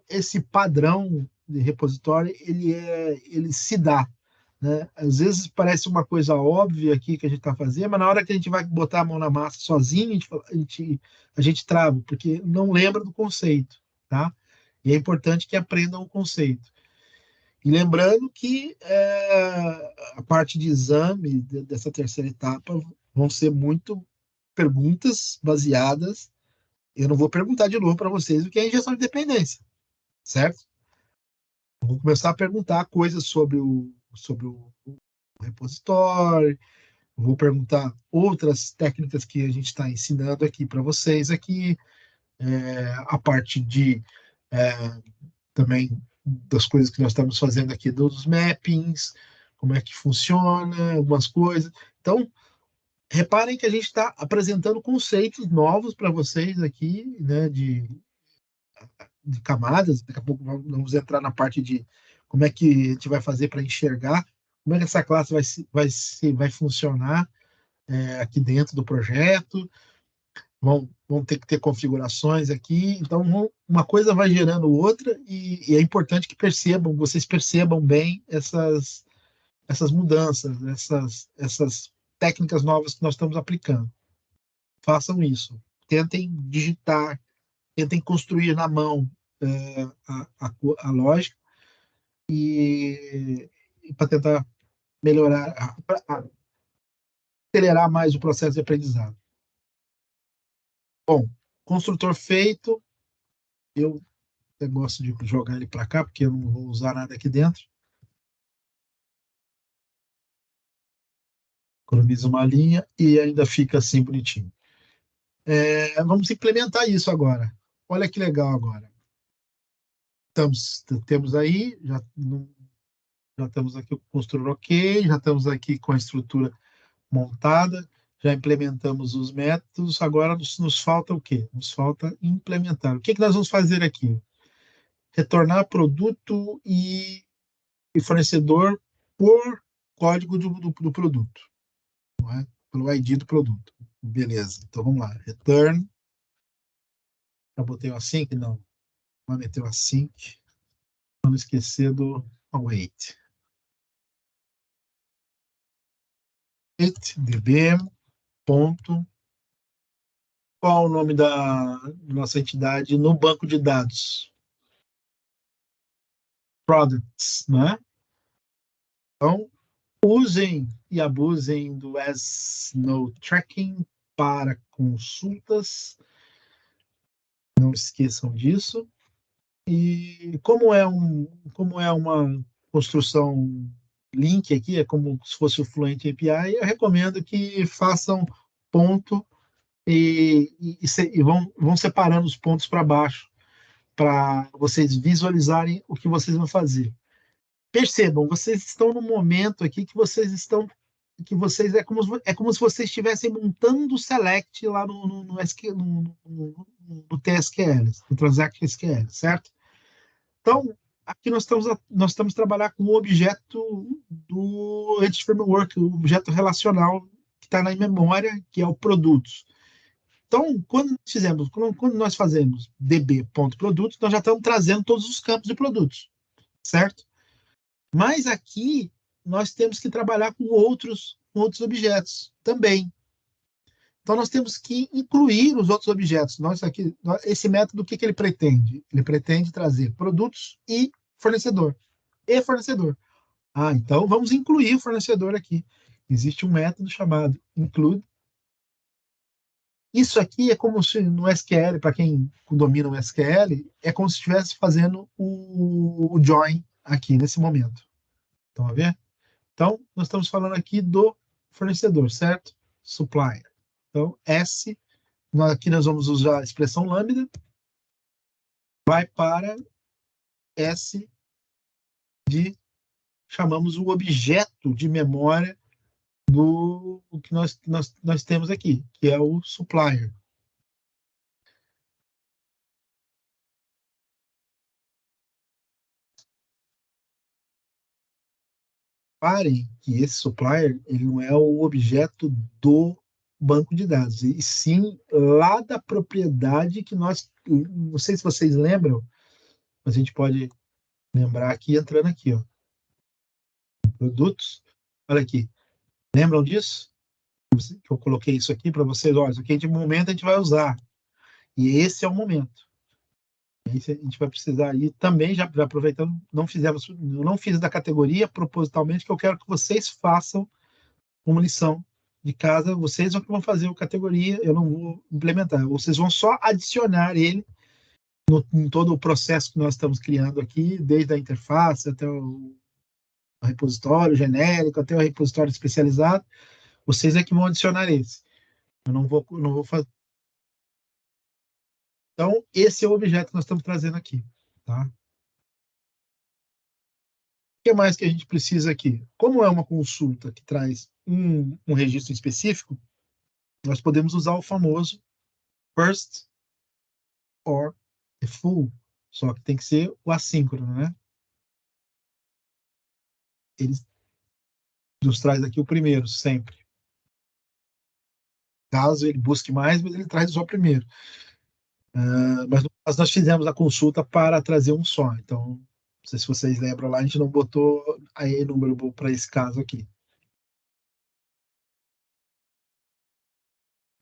esse padrão de repositório ele se dá. Né? Às vezes parece uma coisa óbvia aqui que a gente está fazendo, mas na hora que a gente vai botar a mão na massa sozinho, a gente trava, porque não lembra do conceito. Tá? E é importante que aprendam o conceito. E lembrando que a parte de exame dessa terceira etapa vão ser muito perguntas baseadas. Eu não vou perguntar de novo para vocês o que é injeção de dependência, certo? Vou começar a perguntar coisas sobre o repositório, vou perguntar outras técnicas que a gente está ensinando aqui para vocês aqui, a parte de também das coisas que nós estamos fazendo aqui, dos mappings, como é que funciona, algumas coisas. Então, reparem que a gente está apresentando conceitos novos para vocês aqui, né, de camadas. Daqui a pouco vamos entrar na parte de como é que a gente vai fazer para enxergar, como é que essa classe vai funcionar aqui dentro do projeto. Vão ter que ter configurações aqui. Então, uma coisa vai gerando outra e é importante que vocês percebam bem essas mudanças, essas técnicas novas que nós estamos aplicando. Façam isso. Tentem digitar, tentem construir na mão a lógica e para tentar melhorar, para acelerar mais o processo de aprendizado. Bom, construtor feito, eu gosto de jogar ele para cá, porque eu não vou usar nada aqui dentro. Economiza uma linha e ainda fica assim bonitinho. Vamos implementar isso agora. Olha que legal agora. Temos aí, já estamos aqui com o construtor ok, já estamos aqui com a estrutura montada, já implementamos os métodos, agora nos falta o quê? Nos falta implementar. O que nós vamos fazer aqui? Retornar produto e fornecedor por código do produto, não é? Pelo ID do produto. Beleza, então vamos lá. Return. Já botei o async? Não. Vou meter o async. Para não esquecer do await. db. Qual o nome da nossa entidade no banco de dados? Products, né? Então, usem e abusem do as-no-tracking para consultas. Não esqueçam disso. E como é uma construção link aqui, é como se fosse o Fluent API, eu recomendo que façam ponto e vão separando os pontos para baixo, para vocês visualizarem o que vocês vão fazer. Percebam, vocês estão no momento aqui que vocês é como se vocês estivessem montando o select lá no TSQL, no Transact SQL, certo? Então, aqui nós estamos trabalhando com o objeto do Entity Framework, o objeto relacional que está na memória, que é o produtos. Então, quando nós fazemos db.produtos, nós já estamos trazendo todos os campos de produtos, certo? Mas aqui nós temos que trabalhar com outros objetos também. Então, nós temos que incluir os outros objetos. Esse método, o que ele pretende? Ele pretende trazer produtos e fornecedor. Então vamos incluir o fornecedor aqui. Existe um método chamado include Isso aqui é como se no SQL, para quem domina o SQL, é como se estivesse fazendo o join aqui nesse momento. Estão a ver? Então, nós estamos falando aqui do fornecedor, certo? Supplier. Então, S, aqui nós vamos usar a expressão lambda, vai para S de, chamamos o objeto de memória do que nós temos aqui, que é o supplier. Reparem que esse supplier ele não é o objeto do banco de dados, e sim lá da propriedade que nós, não sei se vocês lembram, mas a gente pode lembrar aqui, entrando aqui, ó, produtos, olha aqui, lembram disso? Que eu coloquei isso aqui para vocês, olha, isso aqui de momento a gente vai usar, e esse é o momento. Aí a gente vai precisar aí também, já aproveitando, eu não fiz da categoria propositalmente, que eu quero que vocês façam uma lição de casa, vocês é que vão fazer a categoria, eu não vou implementar, vocês vão só adicionar ele em todo o processo que nós estamos criando aqui, desde a interface até o repositório genérico, até o repositório especializado, vocês é que vão adicionar esse. Eu não vou fazer. Então, esse é o objeto que nós estamos trazendo aqui, tá? O que mais que a gente precisa aqui? Como é uma consulta que traz um registro específico, nós podemos usar o famoso first or the full, só que tem que ser o assíncrono, né? Ele nos traz aqui o primeiro, sempre. Caso ele busque mais, mas ele traz só o primeiro. Mas nós fizemos a consulta para trazer um só, então, não sei se vocês lembram lá, a gente não botou aí número para esse caso aqui.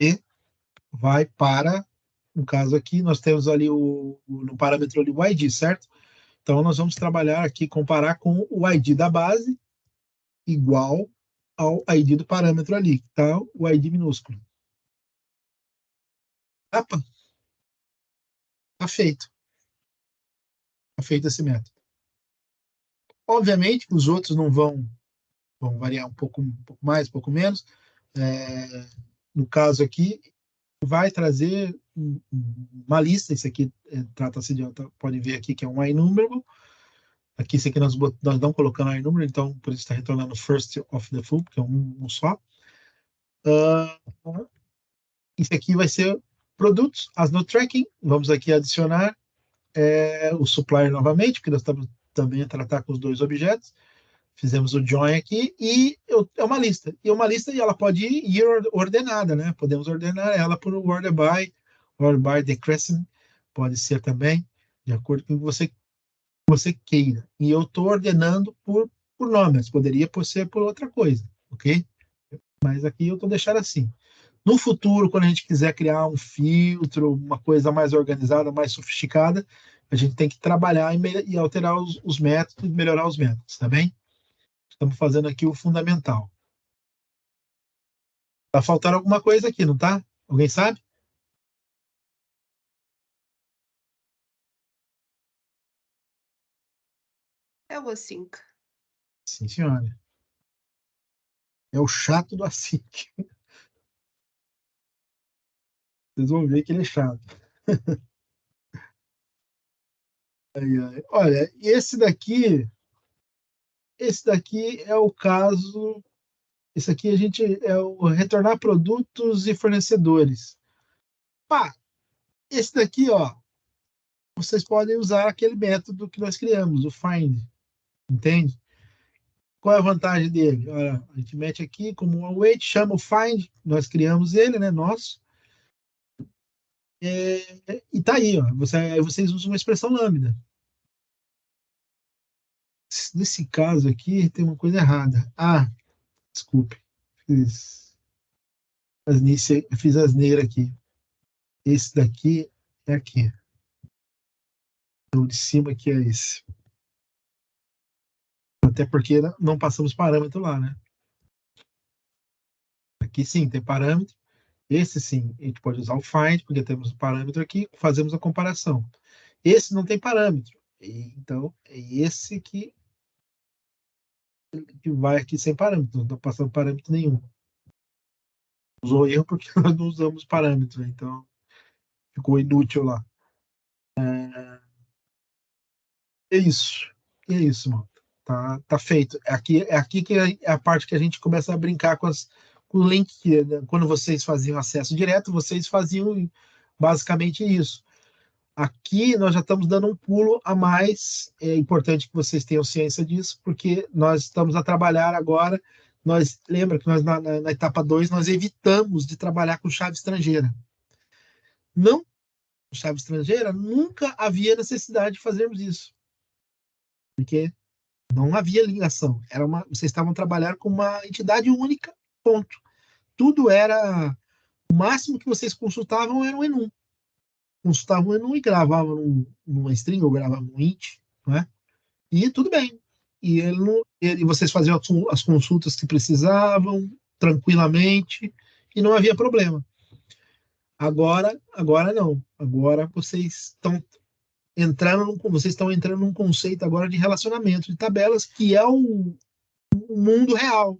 E vai para, no caso aqui, nós temos ali no parâmetro ali o ID, certo? Então, nós vamos trabalhar aqui, comparar com o ID da base igual ao ID do parâmetro ali, que tá o ID minúsculo. Opa, tá feito. Tá feito esse método. Obviamente que os outros não vão variar um pouco mais, um pouco menos. No caso aqui, vai trazer uma lista. Isso aqui trata-se de, pode ver aqui que é um iNumerable. Aqui, isso aqui nós não colocando iNumerable, então por isso está retornando first of the full, porque é um só. Isso aqui vai ser produtos, as no tracking. Vamos aqui adicionar o supplier novamente, porque nós estamos também a tratar com os dois objetos. Fizemos o join aqui e é uma lista. E uma lista e ela pode ir ordenada, né? Podemos ordenar ela por order by decreasing, pode ser também, de acordo com o que você queira. E eu estou ordenando por nome, mas poderia ser por outra coisa, ok? Mas aqui eu estou deixando assim. No futuro, quando a gente quiser criar um filtro, uma coisa mais organizada, mais sofisticada, a gente tem que trabalhar e alterar os métodos, melhorar os métodos, tá bem? Estamos fazendo aqui o fundamental. Tá faltando alguma coisa aqui, não tá? Alguém sabe? É o async. Sim, senhora. É o chato do async. Vocês vão ver que ele é chato. Ai, ai. Olha, esse daqui é o caso. Esse aqui a gente é o retornar produtos e fornecedores. Pá, esse daqui, ó, vocês podem usar aquele método que nós criamos, o find, entende? Qual é a vantagem dele? Olha, a gente mete aqui como um await, chama o find, nós criamos ele, né, nosso, e tá aí, ó, vocês usam uma expressão lambda. Nesse caso aqui, tem uma coisa errada. Ah, desculpe, fiz asneira aqui. Esse daqui é aqui. O de cima aqui é esse. Até porque não passamos parâmetro lá, né? Aqui sim, tem parâmetro. Esse sim, a gente pode usar o find, porque temos o parâmetro aqui, fazemos a comparação. Esse não tem parâmetro. Então, é esse que vai aqui sem parâmetro, não está passando parâmetro nenhum. Usou erro porque nós não usamos parâmetro, né? Então ficou inútil lá. É isso, mano. Tá feito. É aqui que é a parte que a gente começa a brincar com o link, né? Quando vocês faziam acesso direto, vocês faziam basicamente isso. Aqui nós já estamos dando um pulo a mais. É importante que vocês tenham ciência disso, porque nós estamos a trabalhar agora. Lembra que nós na etapa 2 nós evitamos de trabalhar com chave estrangeira. Não com chave estrangeira, nunca havia necessidade de fazermos isso, porque não havia ligação. Vocês estavam trabalhando com uma entidade única, ponto. Tudo era. O máximo que vocês consultavam era um enum. Consultavam um enum e gravavam numa string ou gravavam num int, né? E tudo bem. E vocês faziam as consultas que precisavam tranquilamente e não havia problema. Agora não. Agora vocês estão entrando num conceito agora de relacionamento de tabelas que é o mundo real.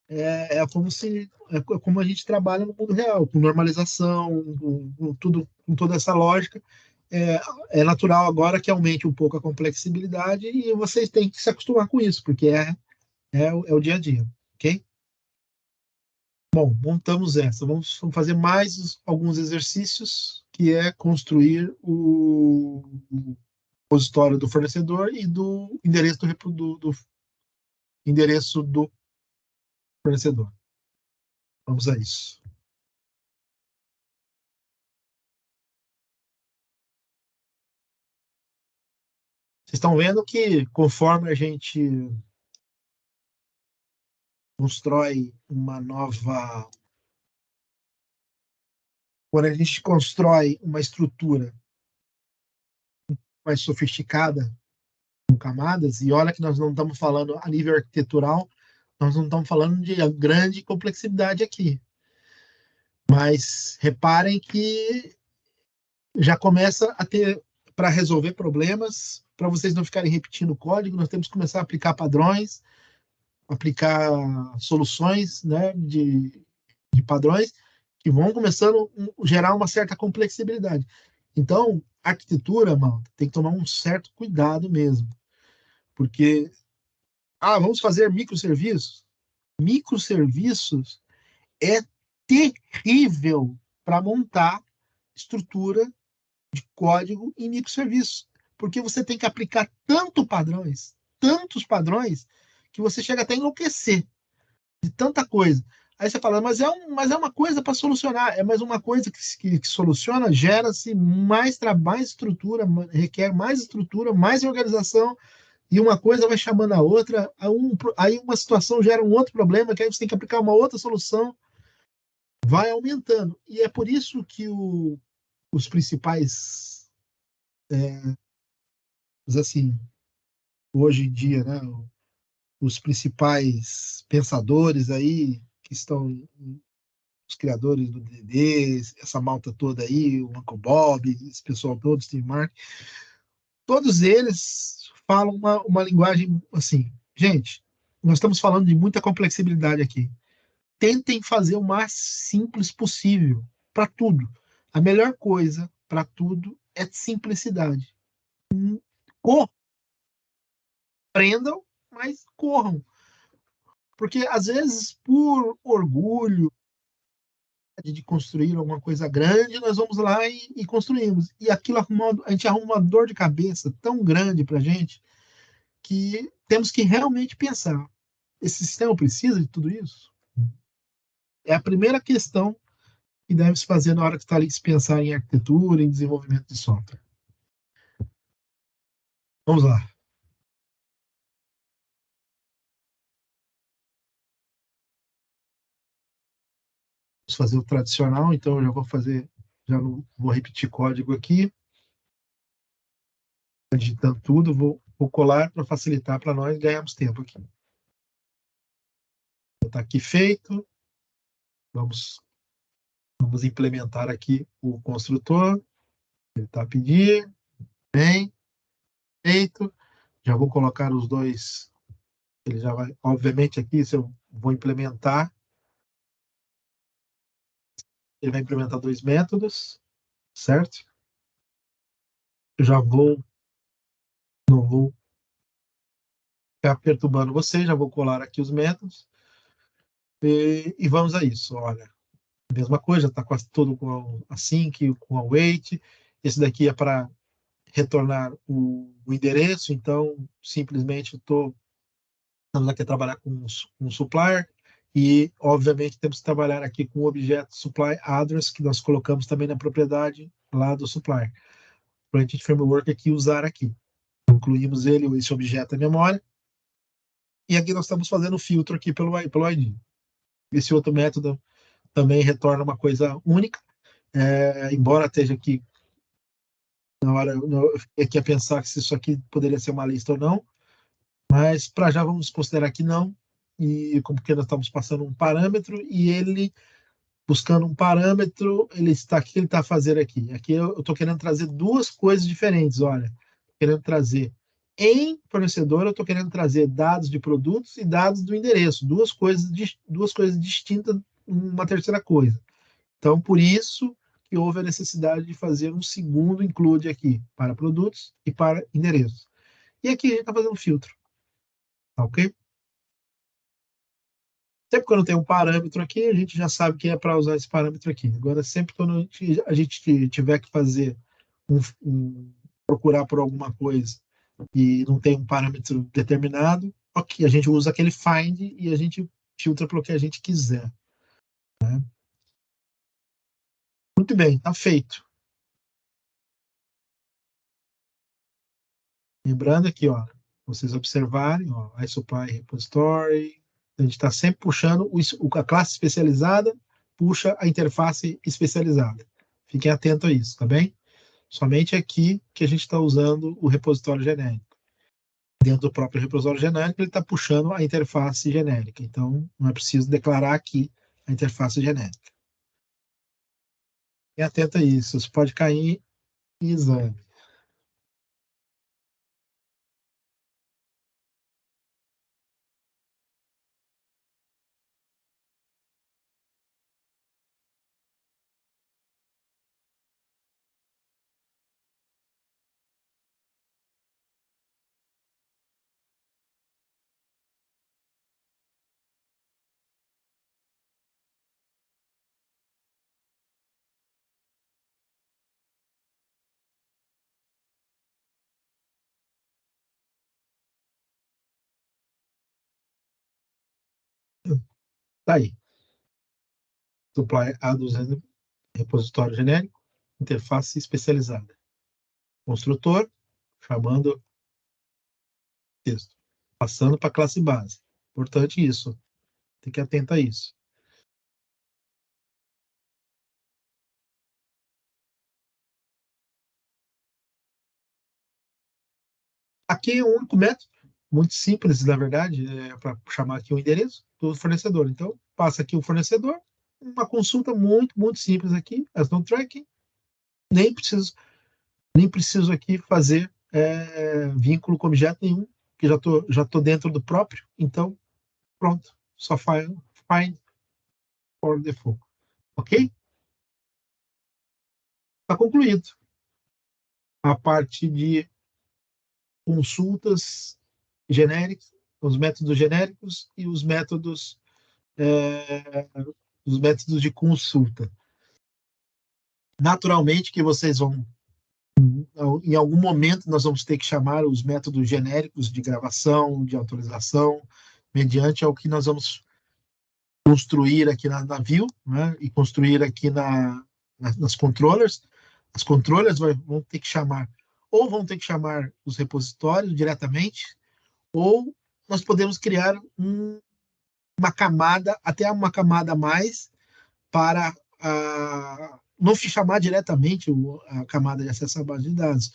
É como a gente trabalha no mundo real, com normalização, com toda essa lógica. É, é natural agora que aumente um pouco a complexibilidade e vocês têm que se acostumar com isso, porque é o dia a dia, ok? Bom, montamos essa. Vamos fazer mais alguns exercícios, que é construir o repositório do fornecedor e do endereço do endereço do fornecedor. Vamos a isso. Vocês estão vendo que conforme a gente constrói uma nova. Quando a gente constrói uma estrutura mais sofisticada, com camadas, e olha que nós não estamos falando a nível arquitetural, nós não estamos falando de grande complexidade aqui. Mas reparem que já começa a ter, para resolver problemas, para vocês não ficarem repetindo o código, nós temos que começar a aplicar padrões, aplicar soluções, né, de padrões que vão começando a gerar uma certa complexibilidade. Então, a arquitetura, mano, tem que tomar um certo cuidado mesmo, porque vamos fazer microserviços. Microserviços é terrível para montar estrutura de código em microserviços, porque você tem que aplicar tantos padrões, que você chega até a enlouquecer de tanta coisa. Aí você fala, mas é uma coisa para solucionar, é mais uma coisa que soluciona, gera-se mais trabalho, mais estrutura, requer mais estrutura, mais organização, e uma coisa vai chamando a outra, aí uma situação gera um outro problema, que aí você tem que aplicar uma outra solução, vai aumentando. E é por isso que os principais, assim, hoje em dia, né, os principais pensadores aí, que estão os criadores do DD, essa malta toda aí, o Uncle Bob, esse pessoal todo, Steve Mark, todos eles falam uma linguagem assim, gente, nós estamos falando de muita complexibilidade aqui. Tentem fazer o mais simples possível para tudo. A melhor coisa para tudo é simplicidade. Aprendam, mas corram. Porque às vezes, por orgulho de construir alguma coisa grande, nós vamos lá e construímos. E aquilo a gente arruma uma dor de cabeça tão grande para a gente que temos que realmente pensar: esse sistema precisa de tudo isso? É a primeira questão que deve se fazer na hora que está ali se pensar em arquitetura, em desenvolvimento de software. Vamos lá. Vamos fazer o tradicional, então eu já não vou repetir código aqui. Digitando tudo, vou colar para facilitar para nós ganharmos tempo aqui. Está aqui feito. Vamos Vamos implementar aqui o construtor. Ele está pedindo. Bem, feito. Já vou colocar os dois. Ele já vai, obviamente, aqui, se eu vou implementar, ele vai implementar dois métodos, certo? Eu já vou, não vou ficar perturbando você, já vou colar aqui os métodos e vamos a isso. Olha, mesma coisa, está quase tudo com a sync, com a wait. Esse daqui é para retornar o endereço, então simplesmente estamos aqui a trabalhar com um supplier e, obviamente, temos que trabalhar aqui com o objeto supply address que nós colocamos também na propriedade lá do supplier. Para a gente framework aqui usar aqui. Incluímos ele, esse objeto na memória. E aqui nós estamos fazendo o filtro aqui pelo ID. Esse outro método também retorna uma coisa única, embora esteja aqui na hora, eu fiquei aqui a pensar se isso aqui poderia ser uma lista ou não, mas para já vamos considerar que não, e como que nós estamos passando um parâmetro, e ele, buscando um parâmetro, ele está aqui, ele está a fazer aqui. Aqui eu estou querendo trazer duas coisas diferentes, olha, querendo trazer em fornecedor, eu estou querendo trazer dados de produtos e dados do endereço, duas coisas distintas, uma terceira coisa. Então, por isso que houve a necessidade de fazer um segundo include aqui, para produtos e para endereços. E aqui a gente está fazendo filtro, tá ok? Sempre quando tem um parâmetro aqui, a gente já sabe que é para usar esse parâmetro aqui. Agora, sempre quando a gente tiver que fazer procurar por alguma coisa e não tem um parâmetro determinado, ok, a gente usa aquele find e a gente filtra pelo que a gente quiser. Né? Muito bem, está feito. Lembrando aqui, ó, vocês observarem, ó, iSupply Repository, a gente está sempre puxando a classe especializada, puxa a interface especializada. Fiquem atentos a isso, tá bem? Somente aqui que a gente está usando o repositório genérico. Dentro do próprio repositório genérico, ele está puxando a interface genérica. Então, não é preciso declarar aqui a interface genérica. Fiquem atentos a isso. Isso pode cair em exame. Tá aí. Supply A200, repositório genérico, interface especializada. Construtor, chamando texto, passando para a classe base. Importante isso. Tem que atentar a isso. Aqui é o único método, muito simples, na verdade, para chamar aqui o endereço do fornecedor. Então, passa aqui o fornecedor, uma consulta muito, muito simples aqui, as no tracking, nem preciso aqui fazer vínculo com objeto nenhum, que já tô dentro do próprio, então, pronto, só find for default. Ok? Está concluído. A parte de consultas genéricas, os métodos genéricos e os métodos de consulta. Naturalmente que vocês vão, em algum momento, nós vamos ter que chamar os métodos genéricos de gravação, de atualização, mediante ao que nós vamos construir aqui na view, né, e construir aqui nas controllers. As controllers vão ter que chamar, ou vão ter que chamar os repositórios diretamente, ou nós podemos criar uma camada, até uma camada a mais, para não se chamar diretamente a camada de acesso à base de dados.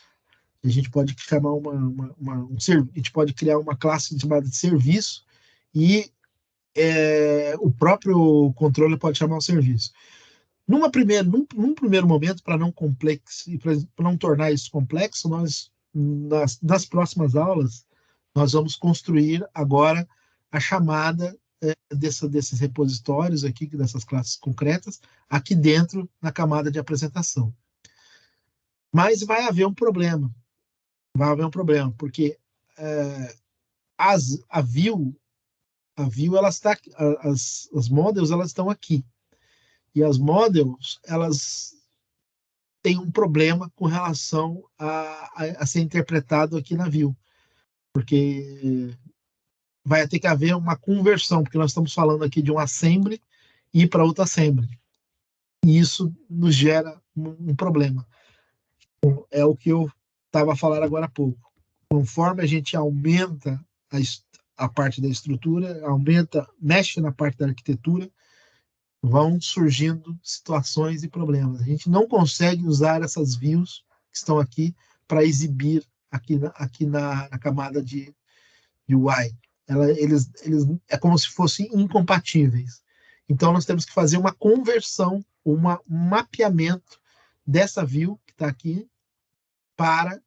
A gente pode chamar a gente pode criar uma classe chamada de serviço e o próprio controle pode chamar o serviço. Num primeiro momento, para não tornar isso complexo, nós, nas próximas aulas, nós vamos construir agora a chamada desses repositórios aqui, dessas classes concretas, aqui dentro na camada de apresentação. Mas vai haver um problema, porque a view, ela está, as models, elas estão aqui. E as models, elas têm um problema com relação a ser interpretado aqui na view. Porque vai ter que haver uma conversão, porque nós estamos falando aqui de um assembly e ir para outro assembly. E isso nos gera um problema. É o que eu estava a falar agora há pouco. Conforme a gente aumenta a parte da estrutura, mexe na parte da arquitetura, vão surgindo situações e problemas. A gente não consegue usar essas views que estão aqui para exibir aqui na camada de UI. Eles é como se fossem incompatíveis. Então, nós temos que fazer uma conversão, um mapeamento dessa view que está aqui para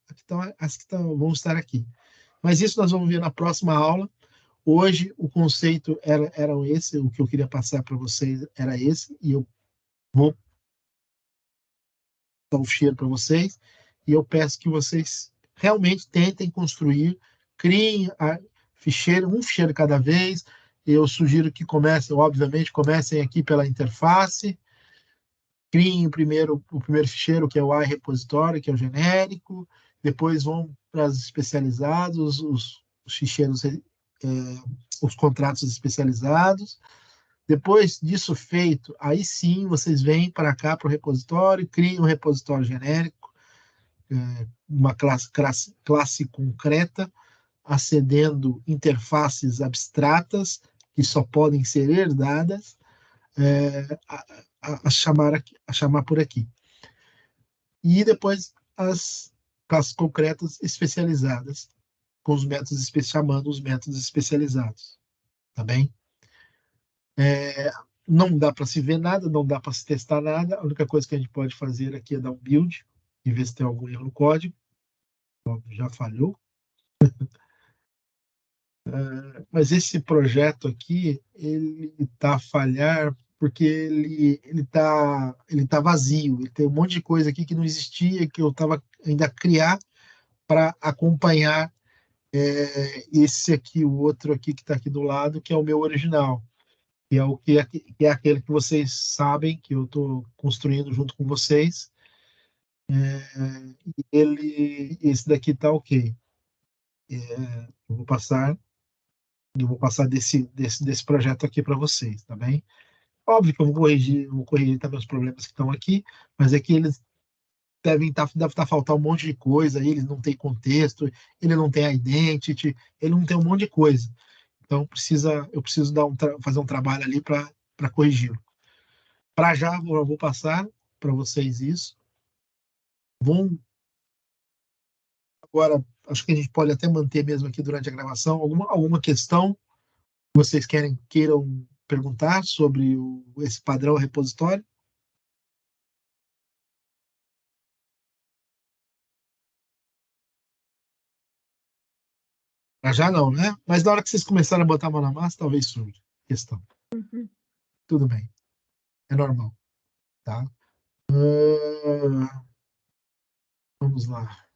as que vão estar aqui. Mas isso nós vamos ver na próxima aula. Hoje, o conceito era esse, o que eu queria passar para vocês era esse, e eu vou dar um cheiro para vocês, e eu peço que vocês realmente tentem construir, criem um ficheiro cada vez. Eu sugiro que obviamente, comecem aqui pela interface, criem o primeiro ficheiro, que é o iRepository, que é o genérico, depois vão para as especializados, os ficheiros, os contratos especializados. Depois disso feito, aí sim vocês vêm para cá para o repositório, criam um repositório genérico, uma classe concreta, acedendo interfaces abstratas que só podem ser herdadas, a chamar por aqui. E depois as classes concretas especializadas, com os métodos chamando os métodos especializados. Tá bem? Não dá para se ver nada, não dá para se testar nada. A única coisa que a gente pode fazer aqui é dar um build e ver se tem algum erro no código. Já falhou. Mas esse projeto aqui, ele está a falhar porque ele tá vazio. Ele tem um monte de coisa aqui que não existia, que eu estava ainda a criar para acompanhar esse aqui, o outro aqui que está aqui do lado, que é o meu original. Que é aquele que vocês sabem que eu estou construindo junto com vocês. Esse daqui está ok. Eu vou passar desse projeto aqui para vocês, tá bem? Óbvio que eu vou corrigir também os problemas que estão aqui, mas é que eles deve estar faltando um monte de coisa, ele não tem contexto, ele não tem identity, ele não tem um monte de coisa. Então eu preciso fazer um trabalho ali para corrigi-lo. Para já, eu vou passar para vocês isso. Agora, acho que a gente pode até manter mesmo aqui durante a gravação alguma questão que vocês queiram perguntar sobre esse padrão repositório. Para já não, né? Mas na hora que vocês começarem a botar a mão na massa, talvez surja questão. Uhum. Tudo bem. É normal. Tá? Vamos lá.